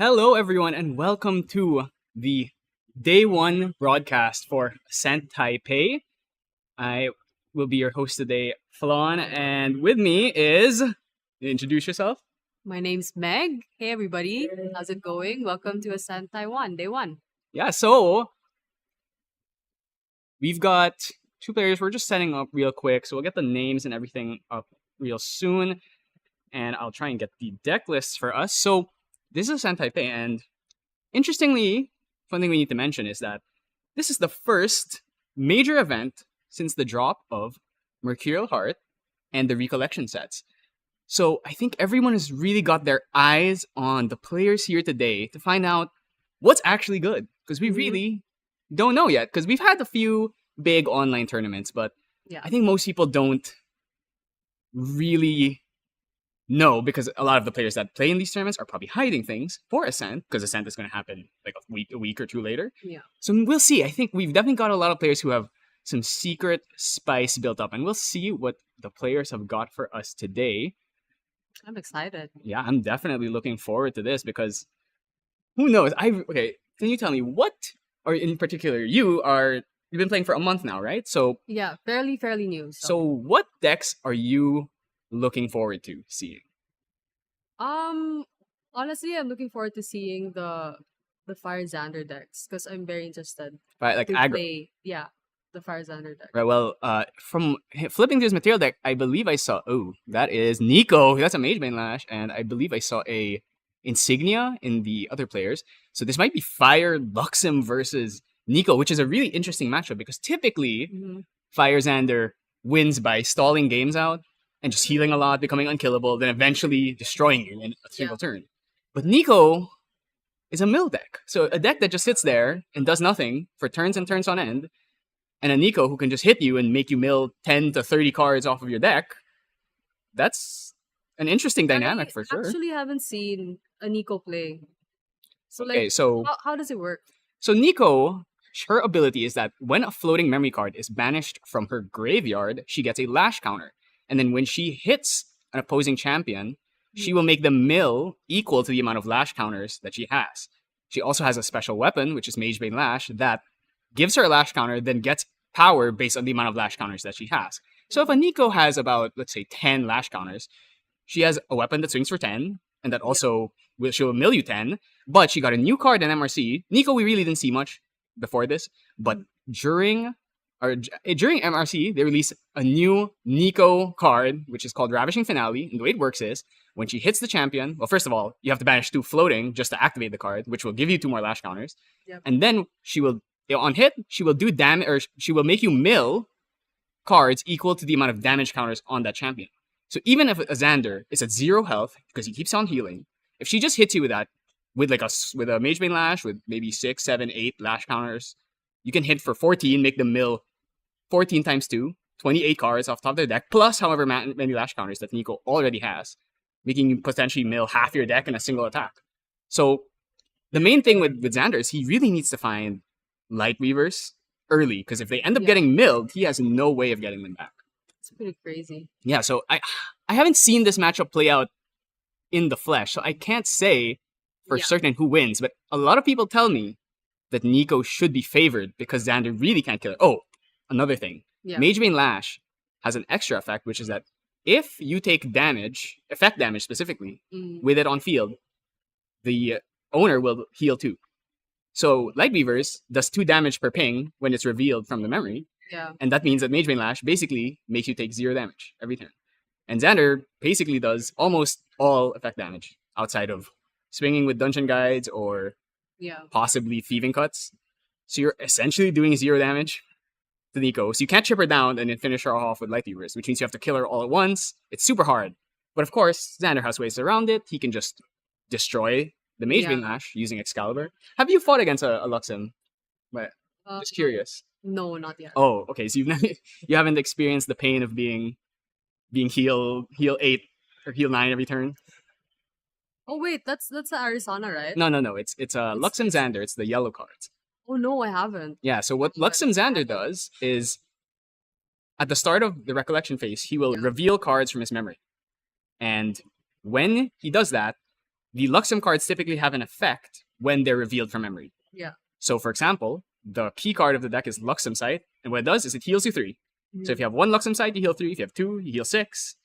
Hello, everyone, and welcome to the day one broadcast for Ascent Taipei. I will be your host today, Flan, and with me is. Introduce yourself. My name's Meg. Hey everybody, how's it going? Welcome to Ascent Taiwan, day one. Yeah, so we've got two players. We're just setting up real quick, so we'll get the names and everything up real soon, and I'll try and get the deck lists for us. So this is Ascent Taipei, and interestingly, one thing we need to mention is that this is the first major event since the drop of Mercurial Heart and the Recollection sets. So I think everyone has really got their eyes on the players here today to find out what's actually good. Because we really don't know yet. Because we've had a few big online tournaments, but I think most people don't really know, because a lot of the players that play in these tournaments are probably hiding things for Ascent, because Ascent is going to happen like a week or two later. Yeah. So we'll see. I think we've definitely got a lot of players who have some secret spice built up, and we'll see what the players have got for us today. I'm excited. Yeah, I'm definitely looking forward to this because who knows? Okay, can you tell me what, or in particular, you've been playing for a month now, right? So yeah, fairly new. So what decks are you looking forward to seeing? Honestly, I'm looking forward to seeing the Fire Xander decks because I'm very interested Right, like to aggro. play. Yeah, the Fire Xander deck. Right. Well, from flipping through his material deck, I believe I saw. Oh, that is Nico. That's a Mage Bane Lash, and I believe I saw a Insignia in the other players. So this might be Fire Luxem versus Nico, which is a really interesting matchup because typically Fire Xander wins by stalling games out and just healing a lot, becoming unkillable, then eventually destroying you in a single turn. But Nico is a mill deck, so a deck that just sits there and does nothing for turns and turns on end. And a Nico who can just hit you and make you mill 10 to 30 cards off of your deck. That's an interesting dynamic for sure. I actually haven't seen a Nico play. So Okay, so how does it work? So Nico, her ability is that when a floating memory card is banished from her graveyard, she gets a lash counter. And then when she hits an opposing champion, she will make the mill equal to the amount of lash counters that she has. She also has a special weapon, which is Mage Bane Lash, that gives her a lash counter, then gets power based on the amount of lash counters that she has. So if a Nico has about, let's say, 10 lash counters, she has a weapon that swings for 10, and that also she'll mill you 10, but she got a new card in MRC. Nico, we really didn't see much before this, but during MRC, they release a new Nico card, which is called Ravishing Finale, and the way it works is, when she hits the champion, well, first of all, you have to banish 2 floating just to activate the card, which will give you 2 more lash counters, and then she will, on hit, she will do damage, or she will make you mill cards equal to the amount of damage counters on that champion. So even if a Xander is at 0 health because he keeps on healing, if she just hits you with that, with a Mage Bane Lash with maybe 6, 7, 8 lash counters, you can hit for 14, make them mill 14 times 2, 28 cards off top of their deck, plus however many lash counters that Nico already has, making you potentially mill half your deck in a single attack. So the main thing with Xander is he really needs to find Light Weavers early, because if they end up getting milled, he has no way of getting them back. It's pretty crazy. Yeah, so I haven't seen this matchup play out in the flesh, so I can't say for certain who wins, but a lot of people tell me that Nico should be favored because Xander really can't kill her. Oh, another thing. Mage Bane Lash has an extra effect, which is that if you take damage, effect damage specifically, with it on field, the owner will heal 2. So Light Weavers does 2 damage per ping when it's revealed from the memory. Yeah. And that means that Mage Bane Lash basically makes you take 0 damage every turn. And Xander basically does almost all effect damage outside of swinging with Dungeon Guides or possibly Thieving Cuts. So you're essentially doing 0 damage to Nico. So you can't chip her down and then finish her off with Light Weavers, which means you have to kill her all at once. It's super hard. But of course, Xander has ways around it. He can just destroy the Mage Bane Lash using Excalibur. Have you fought against a Luxem? But just curious. No, not yet. Oh, okay. So you haven't experienced the pain of being heal 8 or heal 9 every turn. Oh wait, that's the Arizona, right? No. It's Luxem Xander. It's the yellow cards. Oh no, I haven't. Yeah. So what Luxem Xander does is, at the start of the recollection phase, he will reveal cards from his memory, and when he does that, the Luxem cards typically have an effect when they're revealed from memory. Yeah. So, for example, the key card of the deck is Luxem Sight, and what it does is it heals you 3. So if you have 1 Luxem Sight, you heal 3. If you have 2, you heal 6.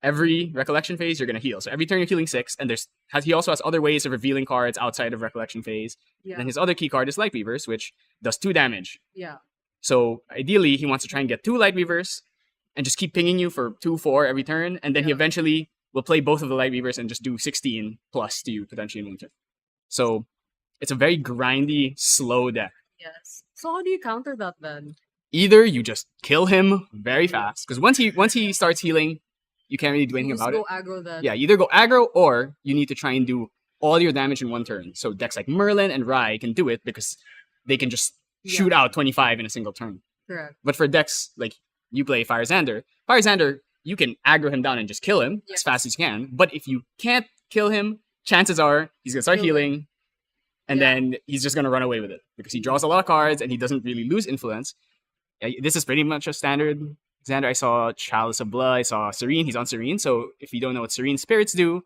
Every recollection phase, you're going to heal. So every turn you're healing 6, and he also has other ways of revealing cards outside of recollection phase. Yeah. And then his other key card is Light Weavers, which does 2 damage. Yeah. So ideally, he wants to try and get 2 Light Weavers and just keep pinging you for 2-4 every turn, and then he eventually will play both of the Light Weavers and just do 16 plus to you potentially in one turn. So it's a very grindy, slow deck. Yes. So how do you counter that then? Either you just kill him very fast, because once he starts healing, you can't really do anything about it. Go aggro then. Yeah, either go aggro or you need to try and do all your damage in one turn. So decks like Merlin and Rai can do it because they can just shoot out 25 in a single turn. Correct. But for decks like you play Fire Xander, you can aggro him down and just kill him as fast as you can. But if you can't kill him, chances are he's gonna start healing, and then he's just gonna run away with it because he draws a lot of cards and he doesn't really lose influence. This is pretty much a standard Xander. I saw Chalice of Blood, I saw Serene, he's on Serene. So if you don't know what Serene Spirits do,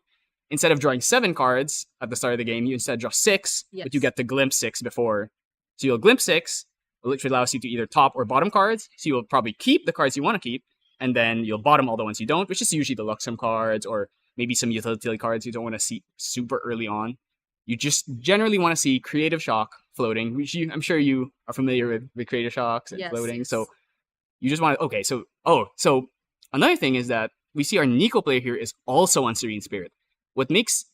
instead of drawing 7 cards at the start of the game, you instead draw 6, but you get to glimpse 6 before. So you'll glimpse 6, which allows you to either top or bottom cards. So you'll probably keep the cards you want to keep, and then you'll bottom all the ones you don't, which is usually the Luxem cards or maybe some utility cards you don't want to see super early on. You just generally want to see Creative Shock floating, which I'm sure you are familiar with Creative Shocks and floating. So you just want to, so another thing is that we see our Nico player here is also on Serene Spirit. What makes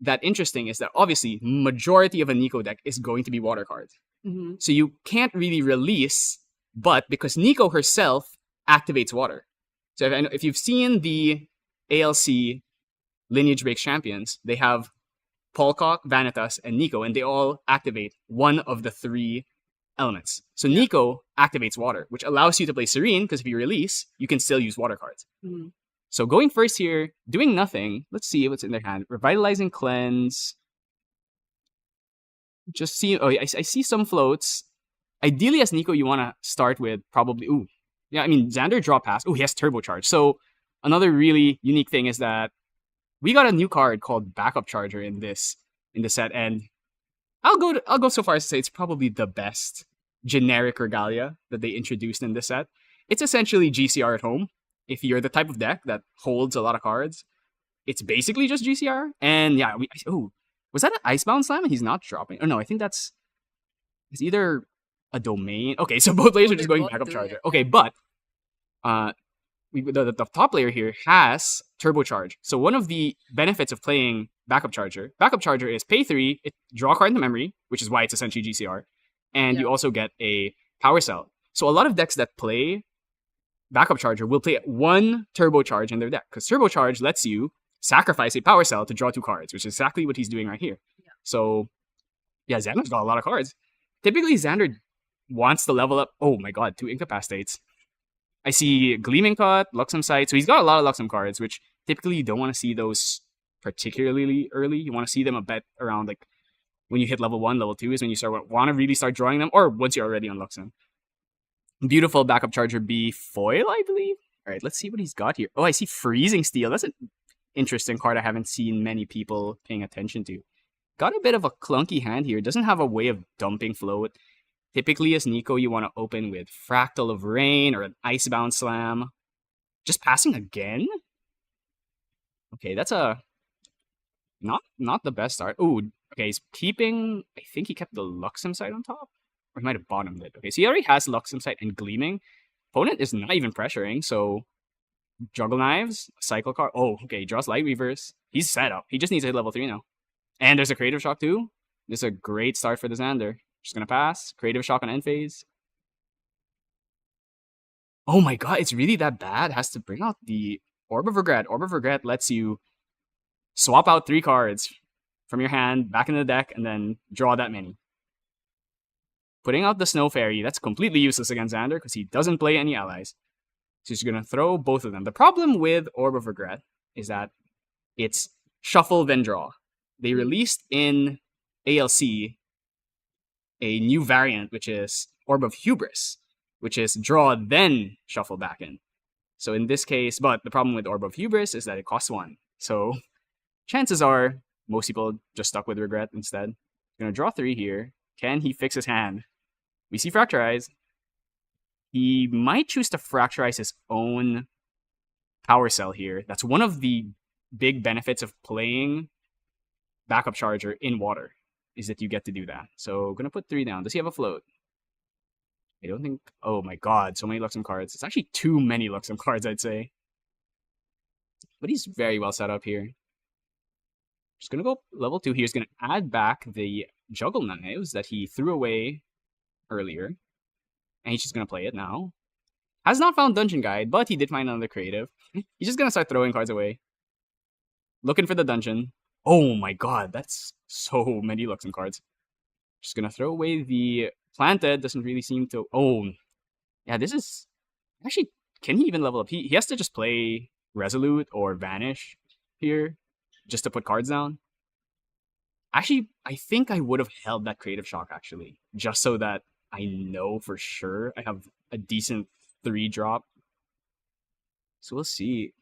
that interesting is that obviously majority of a Nico deck is going to be water cards. So you can't really release, but because Nico herself activates water. So if you've seen the ALC Lineage Breaks Champions, they have Polcock, Vanitas, and Nico, and they all activate one of the 3 elements. So Nico activates water, which allows you to play Serene, because if you release, you can still use water cards. So going first here, doing nothing. Let's see what's in their hand. Revitalizing Cleanse. Just see, I see some floats. Ideally, as Nico, you want to start with probably, Xander draw pass. He has Turbocharge. So another really unique thing is that we got a new card called Backup Charger in this set, and I'll go so far as to say it's probably the best generic regalia that they introduced in this set. It's essentially GCR at home. If you're the type of deck that holds a lot of cards, it's basically just GCR. And was that an Icebound Slam? And he's not dropping. Oh no, I think it's either a domain. Okay, so both players are just going Backup Charger. Okay, but the top player here has Turbocharge. So one of the benefits of playing Backup Charger is pay 3, draw a card in the memory, which is why it's essentially GCR, and you also get a Power Cell. So a lot of decks that play Backup Charger will play 1 Turbocharge in their deck, because Turbocharge lets you sacrifice a Power Cell to draw 2 cards, which is exactly what he's doing right here. So, Xander's got a lot of cards. Typically, Xander wants to level up. Oh my god, 2 Incapacitates. I see Gleaming Cut, Luxem Sight. So he's got a lot of Luxem cards, which typically you don't want to see those particularly early. You want to see them a bit around like when you hit level 1, level 2 is when you want to really start drawing them, or once you're already on Luxem. Beautiful Backup Charger B foil, I believe. All right, let's see what he's got here. Oh, I see Freezing Steel. That's an interesting card I haven't seen many people paying attention to. Got a bit of a clunky hand here. Doesn't have a way of dumping float. Typically, as Nico, you want to open with Fractal of Rain or an Icebound Slam. Just passing again? Okay, that's a not the best start. Oh, okay, he's keeping... I think he kept the Luxem Sight on top? Or he might have bottomed it. Okay, so he already has Luxem Sight and Gleaming. Opponent is not even pressuring, so... Juggle Knives, Cycle card. Oh, okay, he draws Light Weavers. He's set up. He just needs to hit level 3 now. And there's a Creative Shock too. This is a great start for the Xander. Just gonna pass. Creative Shock on end phase. Oh my god, it's really that bad? Has to bring out the Orb of Regret. Orb of Regret lets you swap out 3 cards from your hand, back into the deck, and then draw that many. Putting out the Snow Fairy, that's completely useless against Xander because he doesn't play any allies. So he's gonna throw both of them. The problem with Orb of Regret is that it's shuffle then draw. They released in ALC a new variant, which is Orb of Hubris, which is draw then shuffle back in. So in this case, but the problem with Orb of Hubris is that it costs 1. So chances are Most people just stuck with regret instead. Gonna draw 3 here. Can he fix his hand? We see Fracturize. He might choose to Fracturize his own Power Cell here. That's one of the big benefits of playing Backup Charger in water, is that you get to do that. So gonna put 3 down. Does he have a float? I don't think... Oh my god, so many Luxem cards. It's actually too many Luxem cards, I'd say. But he's very well set up here. Just gonna go level 2. He's gonna add back the Juggle Knives that he threw away earlier. And he's just gonna play it now. Has not found Dungeon Guide, but he did find another creative. He's just gonna start throwing cards away. Looking for the dungeon. Oh my god, that's so many Luxem cards. Just gonna throw away the Planted. Doesn't really seem to... Oh, yeah, this is... Actually, can he even level up? He has to just play Resolute or Vanish here just to put cards down. Actually, I think I would have held that Creative Shock, actually, just so that I know for sure I have a decent 3 drop. So we'll see.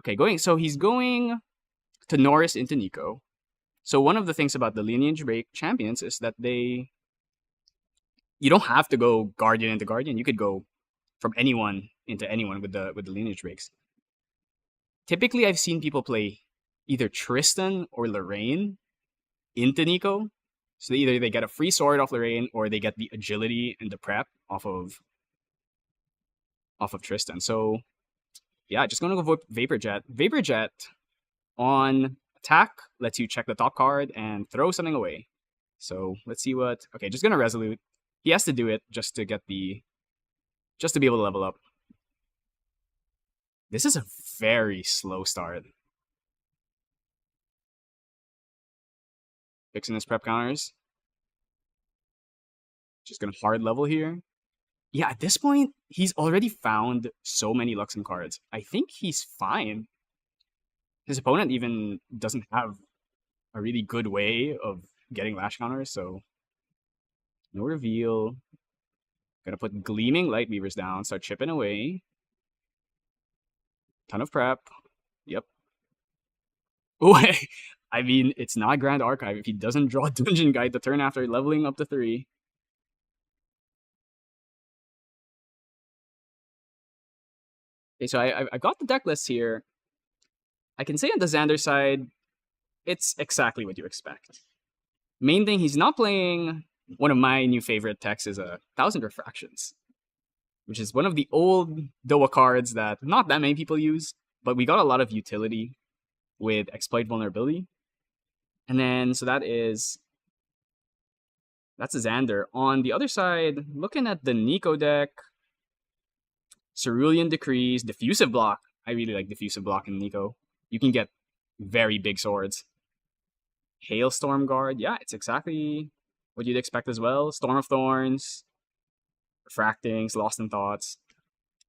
Okay, so he's going to Norris into Nico. So one of the things about the Lineage Break champions is that you don't have to go Guardian into Guardian. You could go from anyone into anyone with the Lineage Breaks. Typically, I've seen people play either Tristan or Lorraine into Nico. So either they get a free sword off Lorraine or they get the agility and the prep off of Tristan. So yeah, just gonna go Vapor Jet. Vapor Jet on attack lets you check the top card and throw something away. So let's see what... Okay, just gonna Resolute. He has to do it just to get just to be able to level up. This is a very slow start. Fixing his prep counters. Just gonna hard level here. Yeah, at this point, he's already found so many Luxem cards. I think he's fine. His opponent even doesn't have a really good way of getting Lash counters, so... No reveal. Gonna put Gleaming Light Weavers down, start chipping away. Ton of prep. Yep. Oh, I mean, it's not Grand Archive if he doesn't draw Dungeon Guide the turn after leveling up to 3. Okay, so I've got the deck list here. I can say on the Xander side, it's exactly what you expect. Main thing, he's not playing... One of my new favorite techs is 1,000 Refractions, which is one of the old Doa cards that not that many people use, but we got a lot of utility with Exploit Vulnerability. And then, so that's a Xander. On the other side, looking at the Nico deck, Cerulean Decrees, Diffusive Block. I really like Diffusive Block in Nico. You can get very big swords. Hailstorm Guard, yeah, it's exactly what you'd expect as well. Storm of Thorns, Refractings, Lost in Thoughts.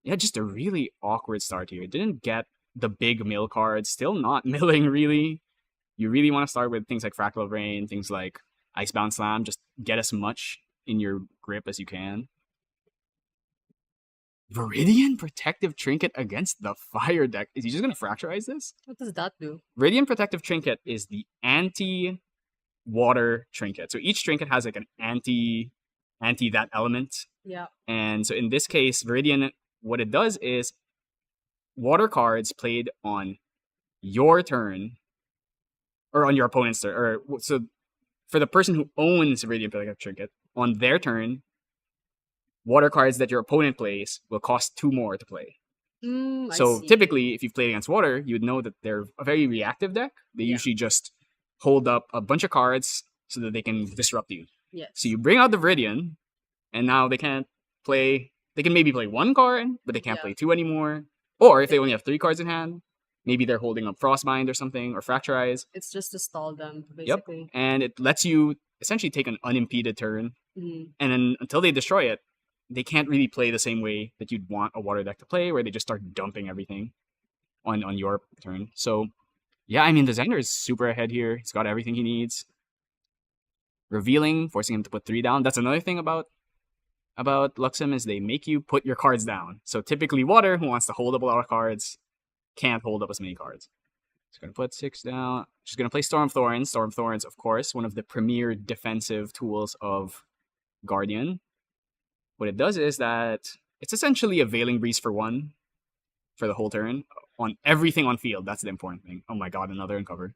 Yeah, just a really awkward start here. Didn't get the big mill cards. Still not milling, really. You really want to start with things like Fractal Rain, things like Icebound Slam. Just get as much in your grip as you can. Viridian Protective Trinket against the Fire deck. Is he just going to Fracturize this? What does that do? Viridian Protective Trinket is the anti-water trinket. So each trinket has like an anti that element. Yeah. And so in this case, Viridian, what it does is water cards played on your turn or on your opponent's turn. Or so for the person who owns Viridian Protective Trinket, on their turn, water cards that your opponent plays will cost 2 more to play. So typically, if you've played against water, you would know that they're a very reactive deck. They usually just hold up a bunch of cards so that they can disrupt you. Yes. So you bring out the Viridian, and now they can't play... They can maybe play 1 card, but they can't play 2 anymore. Or if they only have 3 cards in hand, maybe they're holding up Frostbind or something, or Fracturize. It's just to stall them, basically. Yep. And it lets you essentially take an unimpeded turn. Mm-hmm. And then until they destroy it, they can't really play the same way that you'd want a water deck to play, where they just start dumping everything on your turn. So, yeah, I mean, the Xander is super ahead here. He's got everything he needs. Revealing, forcing him to put 3 down. That's another thing about Luxem is they make you put your cards down. So typically water, who wants to hold up a lot of cards, can't hold up as many cards. Just gonna put 6 down. Just gonna play Storm Thorns. Storm Thorns, of course, one of the premier defensive tools of Guardian. What it does is that it's essentially a Veiling Breeze for 1 for the whole turn on everything on field. That's the important thing. Oh my god, another Uncover.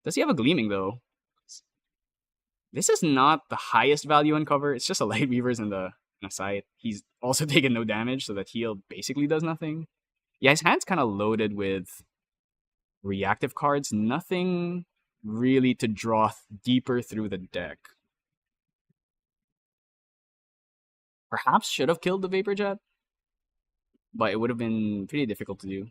Does he have a Gleaming though? This is not the highest value Uncover. It's just a Light Weavers and a Sight. He's also taken no damage, so that heal basically does nothing. Yeah, his hand's kind of loaded with reactive cards. Nothing really to draw deeper through the deck. Perhaps should have killed the Vapor Jet, but it would have been pretty difficult to do.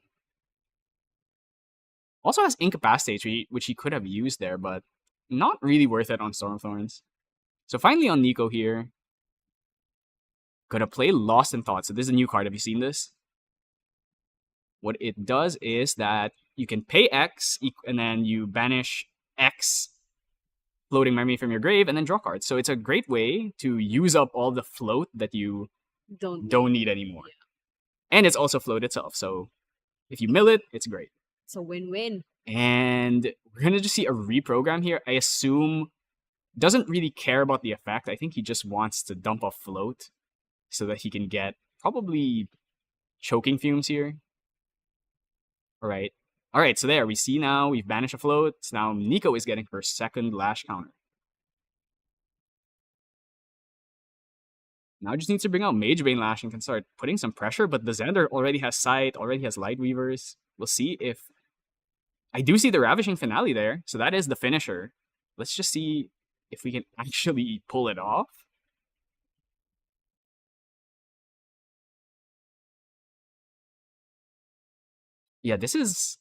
Also has Incapacitate, which he could have used there, but not really worth it on Stormthorns. So finally on Nico here, gonna play Lost in Thought. So this is a new card. Have you seen this? What it does is that you can pay X, and then you banish X floating memory from your grave, and then draw cards. So it's a great way to use up all the float that you don't need anymore. Yeah. And it's also float itself. So if you mill it, it's great. It's a win-win. And we're gonna just see a reprogram here. I assume doesn't really care about the effect. I think he just wants to dump a float so that he can get probably Choking Fumes here. All right, so there we see now we've banished a float. So now Nico is getting her second Lash counter. Now just needs to bring out Magebane Lash and can start putting some pressure, but the Xander already has Sight, already has Light Weavers. We'll see if... I do see the Ravishing Finale there, so that is the finisher. Let's just see if we can actually pull it off. Yeah, this is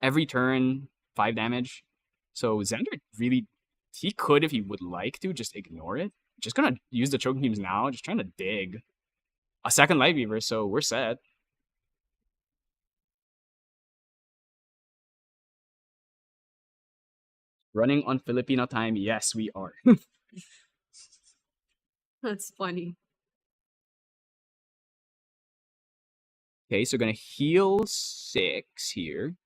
every turn 5 damage. So Xander really, he could, if he would like to, just ignore it. Just gonna use the Choking Fumes now, just trying to dig. A second Light Weaver, so we're set. Running on Filipino time, yes, we are. That's funny. Okay, so gonna heal 6 here.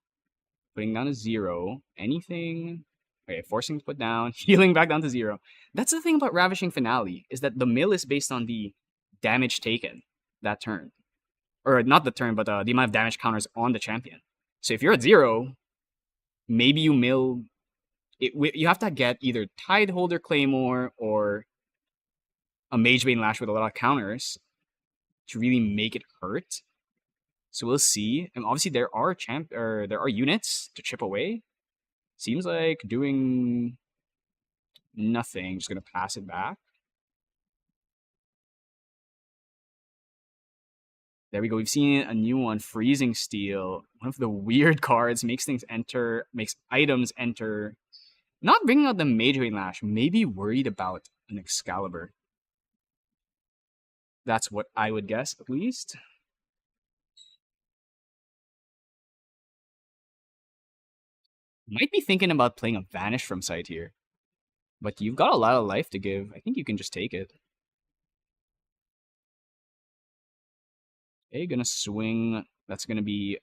Putting down to 0. Anything... Okay, forcing to put down, healing back down to 0. That's the thing about Ravishing Finale, is that the mill is based on the damage taken that turn. Or not the turn, but the amount of damage counters on the champion. So if you're at 0, maybe you mill... you have to get either Tideholder Claymore or a Magebane Lash with a lot of counters to really make it hurt. So we'll see. And obviously there are units to chip away. Seems like doing nothing. Just gonna pass it back. There we go. We've seen a new one, Freezing Steel. One of the weird cards makes items enter. Not bringing out the Magebane Lash. Maybe worried about an Excalibur. That's what I would guess, at least. Might be thinking about playing a Vanish from Sight here. But you've got a lot of life to give. I think you can just take it. Okay, gonna swing. That's gonna be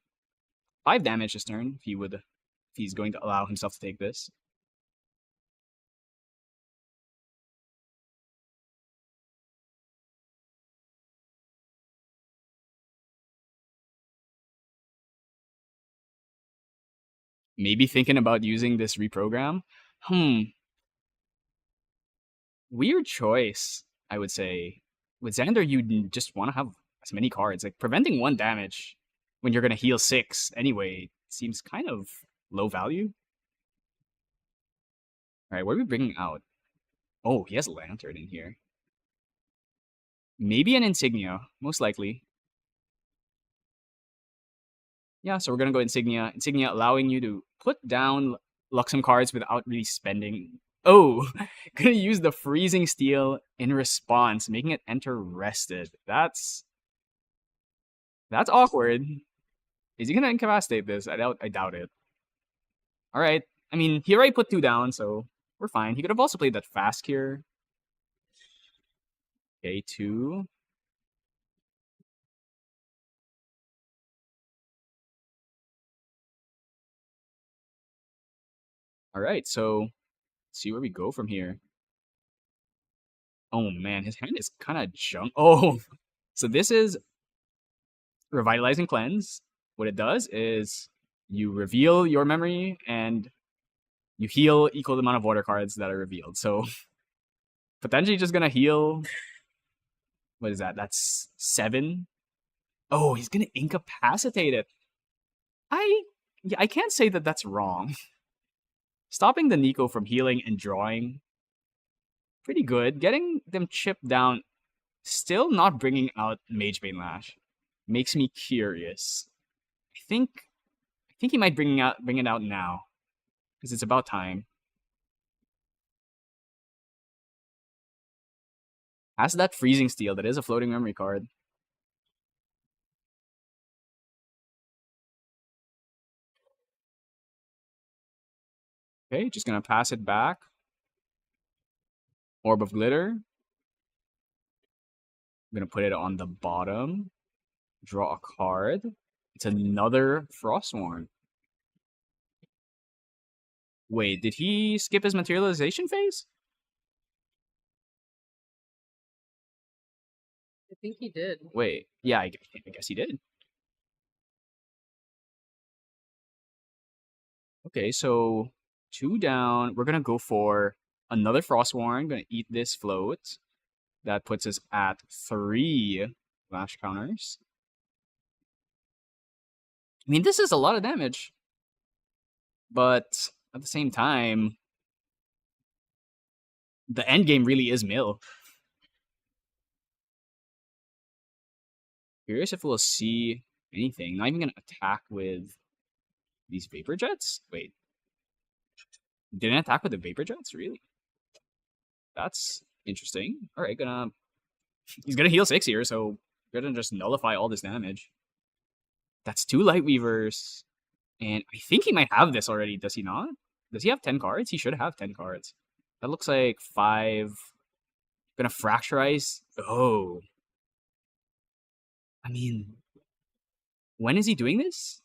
5 damage this turn if he's going to allow himself to take this. Maybe thinking about using this reprogram. Weird choice, I would say. With Xander, you just want to have as many cards. Like, preventing 1 damage when you're going to heal 6 anyway seems kind of low value. Alright, what are we bringing out? Oh, he has a Lantern in here. Maybe an Insignia, most likely. Yeah, so we're going to go Insignia. Insignia allowing you to put down Luxem cards without really spending. Oh, gonna use the Freezing Steel in response, making it enter rested. That's awkward. Is he gonna incapacitate this? I doubt it. Alright. I mean, he already put 2 down, so we're fine. He could have also played that fast here. Okay, 2. All right, so let's see where we go from here. Oh man, his hand is kind of junk. Oh, so this is Revitalizing Cleanse. What it does is you reveal your memory and you heal equal amount of water cards that are revealed. So potentially just gonna heal. What is that? That's 7. Oh, he's gonna incapacitate it. I can't say that that's wrong. Stopping the Nico from healing and drawing, pretty good. Getting them chipped down, still not bringing out Magebane Lash, makes me curious. I think he might bring it out now, because it's about time. Has that Freezing Steel that is a floating memory card. Okay, just gonna pass it back. Orb of Glitter. I'm gonna put it on the bottom. Draw a card. It's another Frostworn. Wait, did he skip his materialization phase? I think he did. Wait, yeah, I guess he did. Okay, so 2 down. We're gonna go for another Frostworn. Gonna eat this float. That puts us at 3 Lash counters. I mean, this is a lot of damage. But at the same time, the end game really is mill. Curious if we'll see anything. Not even gonna attack with these Vapor Jets? Wait. Didn't attack with the Vapor Jets? Really? That's interesting. Alright, he's gonna heal 6 here, so gonna just nullify all this damage. That's 2 Light Weavers. And I think he might have this already, does he not? Does he have 10 cards? He should have 10 cards. That looks like 5. Gonna Fracturize. Oh. I mean, when is he doing this?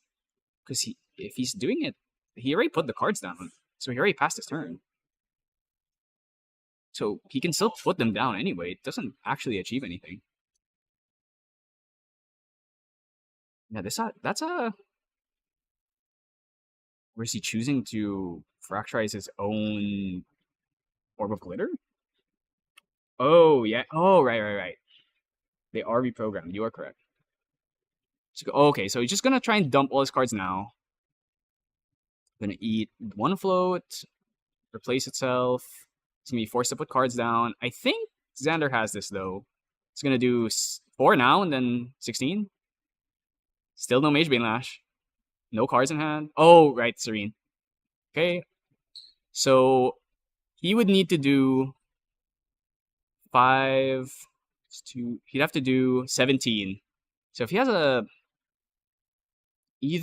Because if he's doing it, he already put the cards down. So he already passed his turn. So he can still put them down anyway. It doesn't actually achieve anything. Yeah, that's a... Or is he choosing to Fracturize his own Orb of Glitter? Oh, yeah. Oh, right. They are reprogrammed. You are correct. So, okay, so he's just gonna try and dump all his cards now. Gonna eat 1 float, replace itself. It's gonna be forced to put cards down. I think Xander has this though. It's gonna do 4 now and then 16. Still no Magebane Lash. No cards in hand. Oh, right, Serene. Okay. So he would need to do 5. He'd have to do 17. So if he has he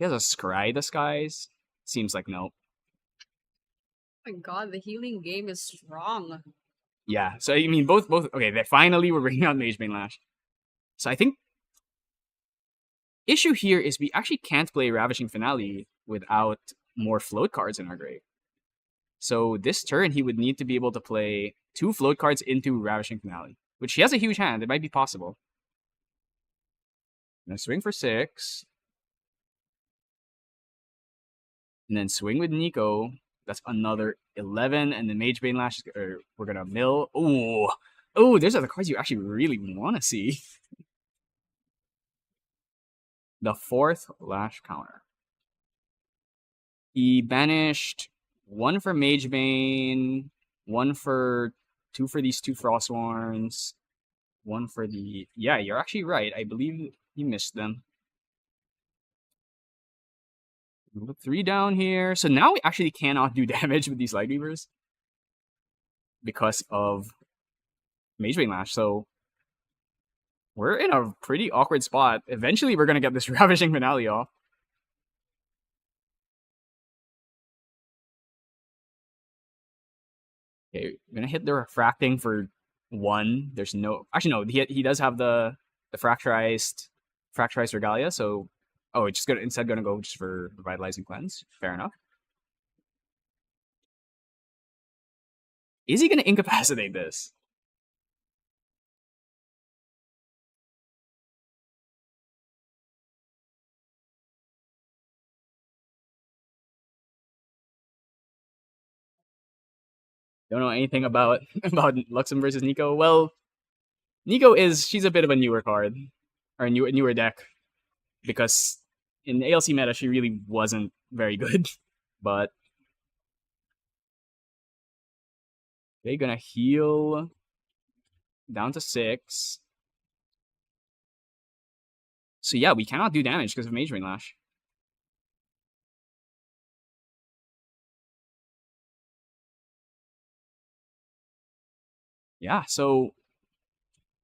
has a Scry Disguise, seems like no. Oh my god, the healing game is strong. Yeah, so I mean both okay, they finally were bringing out Magebane Lash. So I think issue here is we actually can't play Ravishing Finale without more float cards in our grave. So this turn he would need to be able to play 2 float cards into Ravishing Finale, which he has a huge hand. It might be possible. I'm gonna swing for 6. And then swing with Nico. That's another 11. And then Magebane Lash, we're going to mill. Oh, those are the cards you actually really want to see. The 4th Lash counter. He banished 1 for Magebane, 2 for these 2 Frostworns, 1 for the... Yeah, you're actually right. I believe he missed them. 3 down here. So now we actually cannot do damage with these Light Weavers because of Magebane Lash. So we're in a pretty awkward spot. Eventually, we're going to get this Ravishing Finale off. Okay, we're going to hit the Refracting for 1. There's no... Actually, no. He does have the Fracturized Regalia, so Oh, it's just gonna instead gonna go just for revitalizing cleanse. Fair enough. Is he gonna incapacitate this? Don't know anything about about Luxem versus Nico. Well, Nico she's a bit of a newer card or a newer deck because in ALC meta she really wasn't very good. But they're gonna heal down to 6. So yeah, we cannot do damage because of Mage Rain Lash. Yeah, so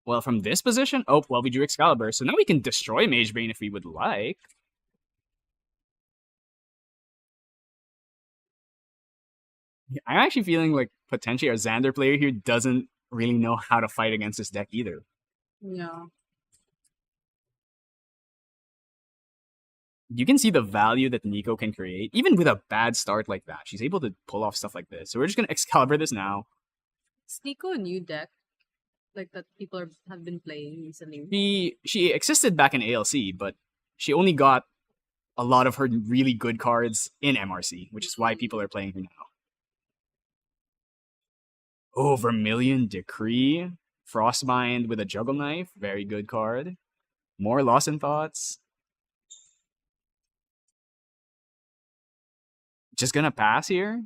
well from this position, oh well we drew Excalibur, so now we can destroy Mage Brain if we would like. I'm actually feeling like potentially our Xander player here doesn't really know how to fight against this deck either. Yeah. You can see the value that Nico can create, even with a bad start like that. She's able to pull off stuff like this. So we're just gonna Excalibur this now. Is Nico a new deck? Like that people have been playing recently? She existed back in ALC, but she only got a lot of her really good cards in MRC, which is why people are playing her now. Oh, Vermilion Decree. Frostbind with a Juggle Knife. Very good card. More Lost in Thoughts. Just gonna pass here.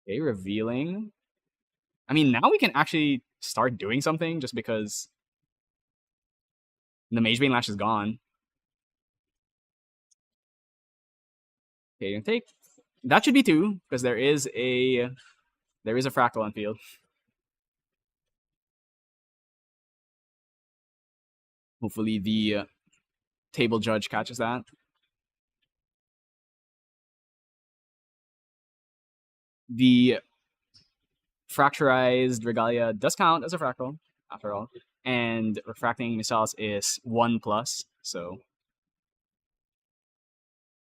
Okay, revealing. I mean, now we can actually start doing something just because the Mage Bane Lash is gone. Okay, you can take. That should be 2, because there is a fractal on field. Hopefully the table judge catches that. The fracturized Regalia does count as a fractal, after all. And refracting missiles is 1+, so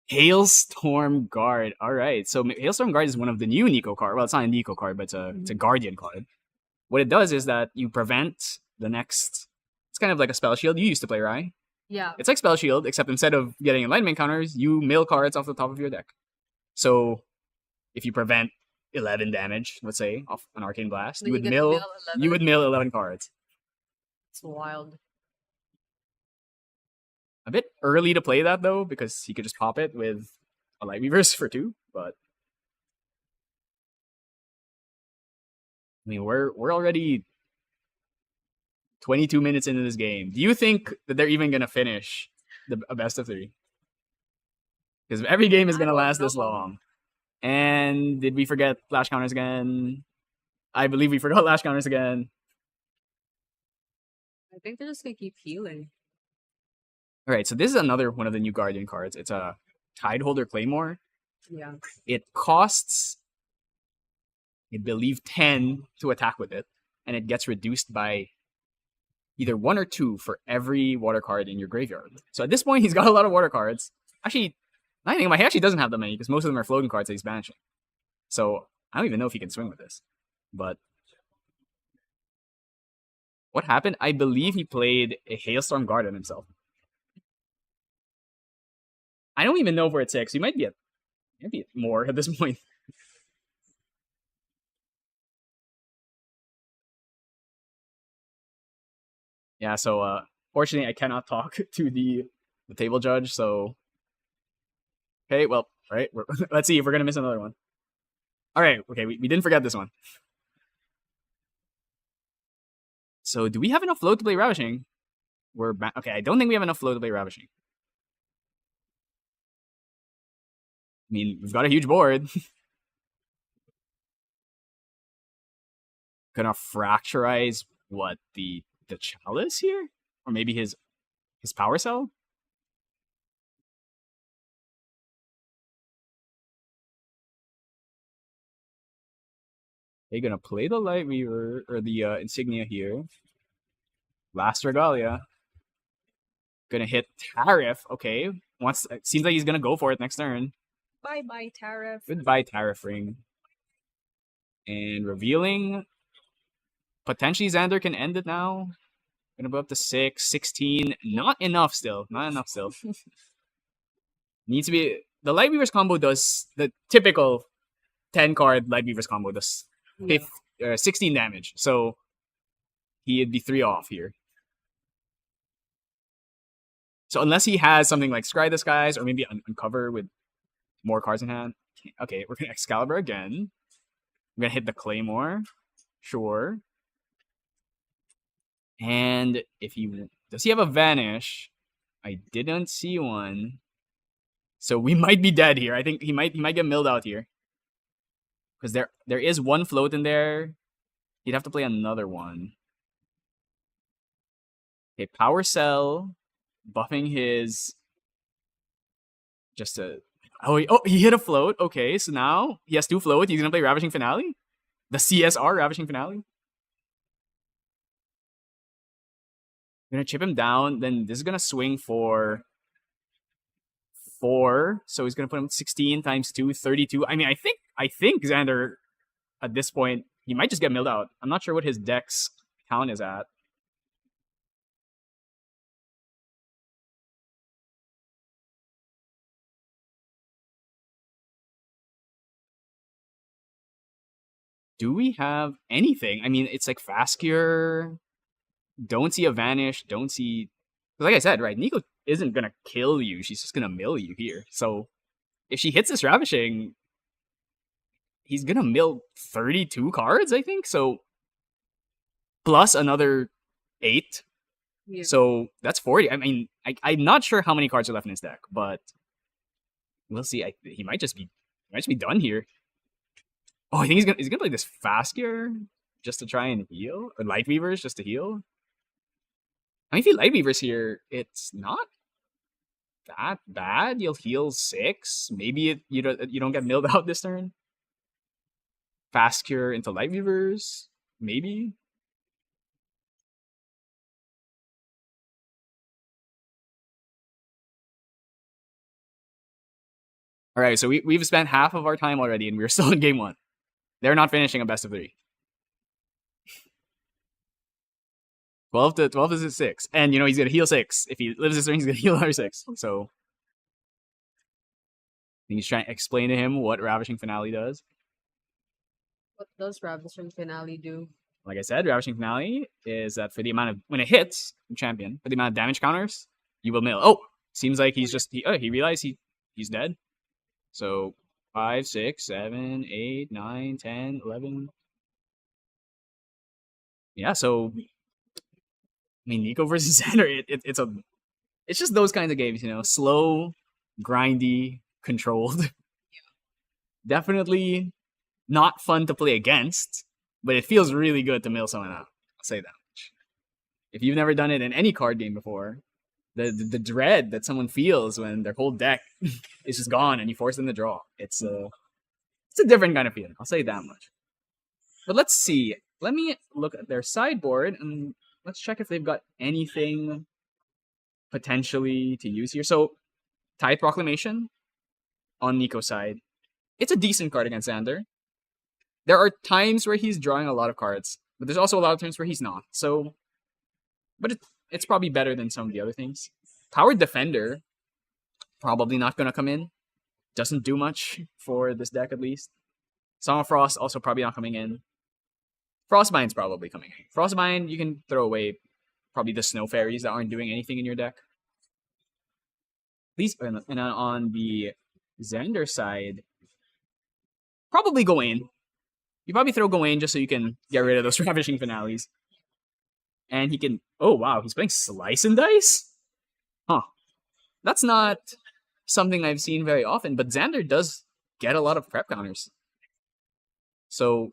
Hailstorm Guard. All right, so Hailstorm Guard is one of the new Nico card. Well, it's not a Nico card, but it's a Guardian card. What it does is that you prevent the next. It's kind of like a spell shield you used to play, right? Yeah. It's like spell shield, except instead of getting enlightenment counters, you mill cards off the top of your deck. So if you prevent 11 damage, let's say, off an Arcane Blast, you would mill 11 cards. It's wild. A bit early to play that though, because he could just pop it with a Light Weavers for 2, but I mean we're already 22 minutes into this game. Do you think that they're even gonna finish a best of 3? Because every game is gonna last this long. And did we forget Lash Counters again? I believe we forgot Lash Counters again. I think they're just gonna keep healing. All right, so this is another one of the new Guardian cards. It's a Tideholder Claymore. Yeah. It costs, I believe, 10 to attack with it, and it gets reduced by either 1 or 2 for every water card in your graveyard. So at this point, he's got a lot of water cards. Actually, I think he actually doesn't have that many because most of them are floating cards that he's banishing. So I don't even know if he can swing with this. But what happened? I believe he played a Hailstorm Guard on himself. I don't even know if we're at 6. We might be at more at this point. Yeah, so fortunately I cannot talk to the table judge, so okay, well, all right, let's see if we're gonna miss another one. All right, okay, we didn't forget this one. So do we have enough flow to play Ravishing? Okay, I don't think we have enough flow to play Ravishing. I mean, we've got a huge board. Gonna fracturize what the Chalice here, or maybe his Power Cell. They're gonna play the Light Weaver or the Insignia here. Last Regalia. Gonna hit Tariff. Okay. Seems like he's gonna go for it next turn. Bye-bye, Tariff. Goodbye, Tariff Ring. And revealing. Potentially Xander can end it now. Gonna go up to 6, 16. Not enough still. Not enough still. Needs to be. The Light Weaver's combo does the typical 10 card Light Weaver's combo does 16 damage. So he'd be 3 off here. So unless he has something like Scry the Skies or maybe Uncover with more cards in hand. Okay, we're gonna Excalibur again. I'm gonna hit the Claymore. Sure. And if he does he have a Vanish? I didn't see one. So we might be dead here. I think he might get milled out here. Because there is one float in there. He'd have to play another one. Okay, Power Cell. Buffing his just a he hit a float. Okay, so now he has 2 float. He's gonna play Ravishing Finale? The CSR Ravishing Finale? I'm gonna chip him down, then this is gonna swing for 4. So he's gonna put him 16 times 2, 32. I mean, I think Xander at this point, he might just get milled out. I'm not sure what his deck's count is at. Do we have anything? I mean, it's like Fast Cure. Don't see a Vanish. Don't see. Like I said, right? Nico isn't gonna kill you. She's just gonna mill you here. So if she hits this Ravishing, he's gonna mill 32 cards, I think. So plus another 8. Yeah. So that's 40. I mean, I'm not sure how many cards are left in his deck, but we'll see. He might just be done here. Oh, I think he's gonna play this Fast Gear just to try and heal, or Light Weavers just to heal. I mean, if he Light Weavers here, it's not that bad. You'll heal 6. Maybe you don't get milled out this turn. Fast Cure into Light Weavers, maybe. All right, so we've spent half of our time already, and we're still in game 1. They're not finishing a best of 3. 12 is 6. And, he's going to heal 6. If he lives this turn, he's going to heal another 6. So, I think he's trying to explain to him what Ravishing Finale does. What does Ravishing Finale do? Like I said, Ravishing Finale is that for the amount of, when it hits champion, for the amount of damage counters, you will mill. Oh, seems like he's just, he realized he's dead. So, 5, 6, 7, 8, 9, 10, 11. Yeah, so I mean, Nico versus Xander, it's just those kinds of games, slow, grindy, controlled. Yeah. Definitely not fun to play against, but it feels really good to mill someone out. I'll say that much. If you've never done it in any card game before, the dread that someone feels when their whole deck is just gone and you force them to draw, it's a different kind of feeling. I'll say that much. But let's see. Let me look at their sideboard and let's check if they've got anything potentially to use here. So, Tithe Proclamation on Nico's side. It's a decent card against Xander. There are times where he's drawing a lot of cards, but there's also a lot of times where he's not. So, but it's probably better than some of the other things. Powered Defender, probably not going to come in. Doesn't do much for this deck, at least. Song of Frost, also probably not coming in. Frostbind's probably coming in. Frostbind, you can throw away probably the Snow Fairies that aren't doing anything in your deck. Please, and on the Xander side, probably Gawain. You probably throw Gawain just so you can get rid of those Ravishing Finales. And he can... Oh, wow. He's playing Slice and Dice? Huh. That's not something I've seen very often, but Xander does get a lot of prep counters. So,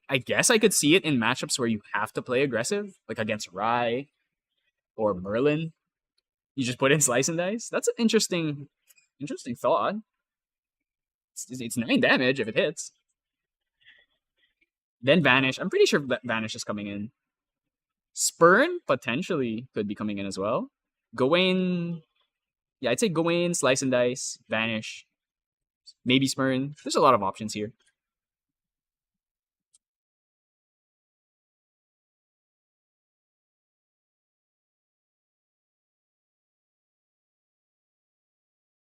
I guess I could see it in matchups where you have to play aggressive, like against Rai or Merlin. You just put in Slice and Dice. That's an interesting thought. It's 9 damage if it hits. Then Vanish. I'm pretty sure Vanish is coming in. Spurn potentially could be coming in as well. Gawain. Yeah, I'd say Gawain, Slice and Dice, Vanish, maybe Smurn. There's a lot of options here.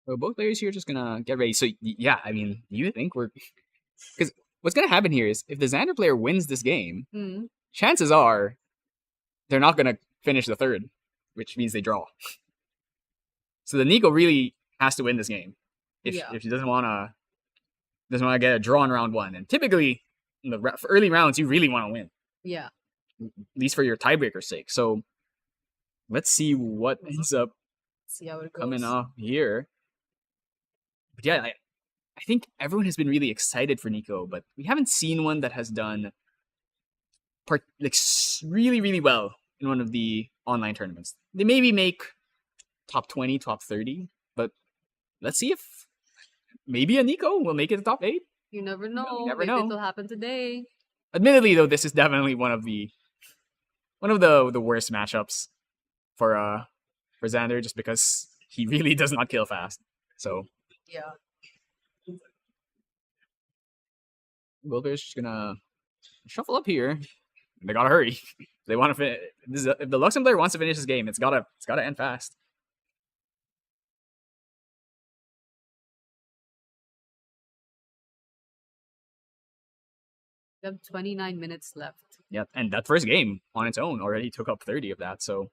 So both players here are just gonna get ready. So yeah, I mean, you think we're because what's gonna happen here is if the Xander player wins this game, Mm. chances are they're not gonna finish the third, which means they draw. So the Nico really has to win this game if Yeah. if he doesn't wanna get a draw in round one. And typically in the for early rounds, you really want to win, Yeah. at least for your tiebreaker's sake. So let's see what ends up See how it goes. coming off here. But yeah, I think everyone has been really excited for Nico, but we haven't seen one that has done really, really well in one of the online tournaments. They maybe make top 20, top 30, but let's see if maybe a Nico will make it to top 8. You never know. You never Maybe know. it'll happen today. Admittedly, though, this is definitely one of the worst matchups for Xander, just because he really does not kill fast. So Yeah. Wilbur's just gonna shuffle up here. They gotta hurry. They want to finish. If the Luxem player wants to finish this game, it's gotta end fast. We have 29 minutes left. Yeah, and that first game on its own already took up 30 of that. So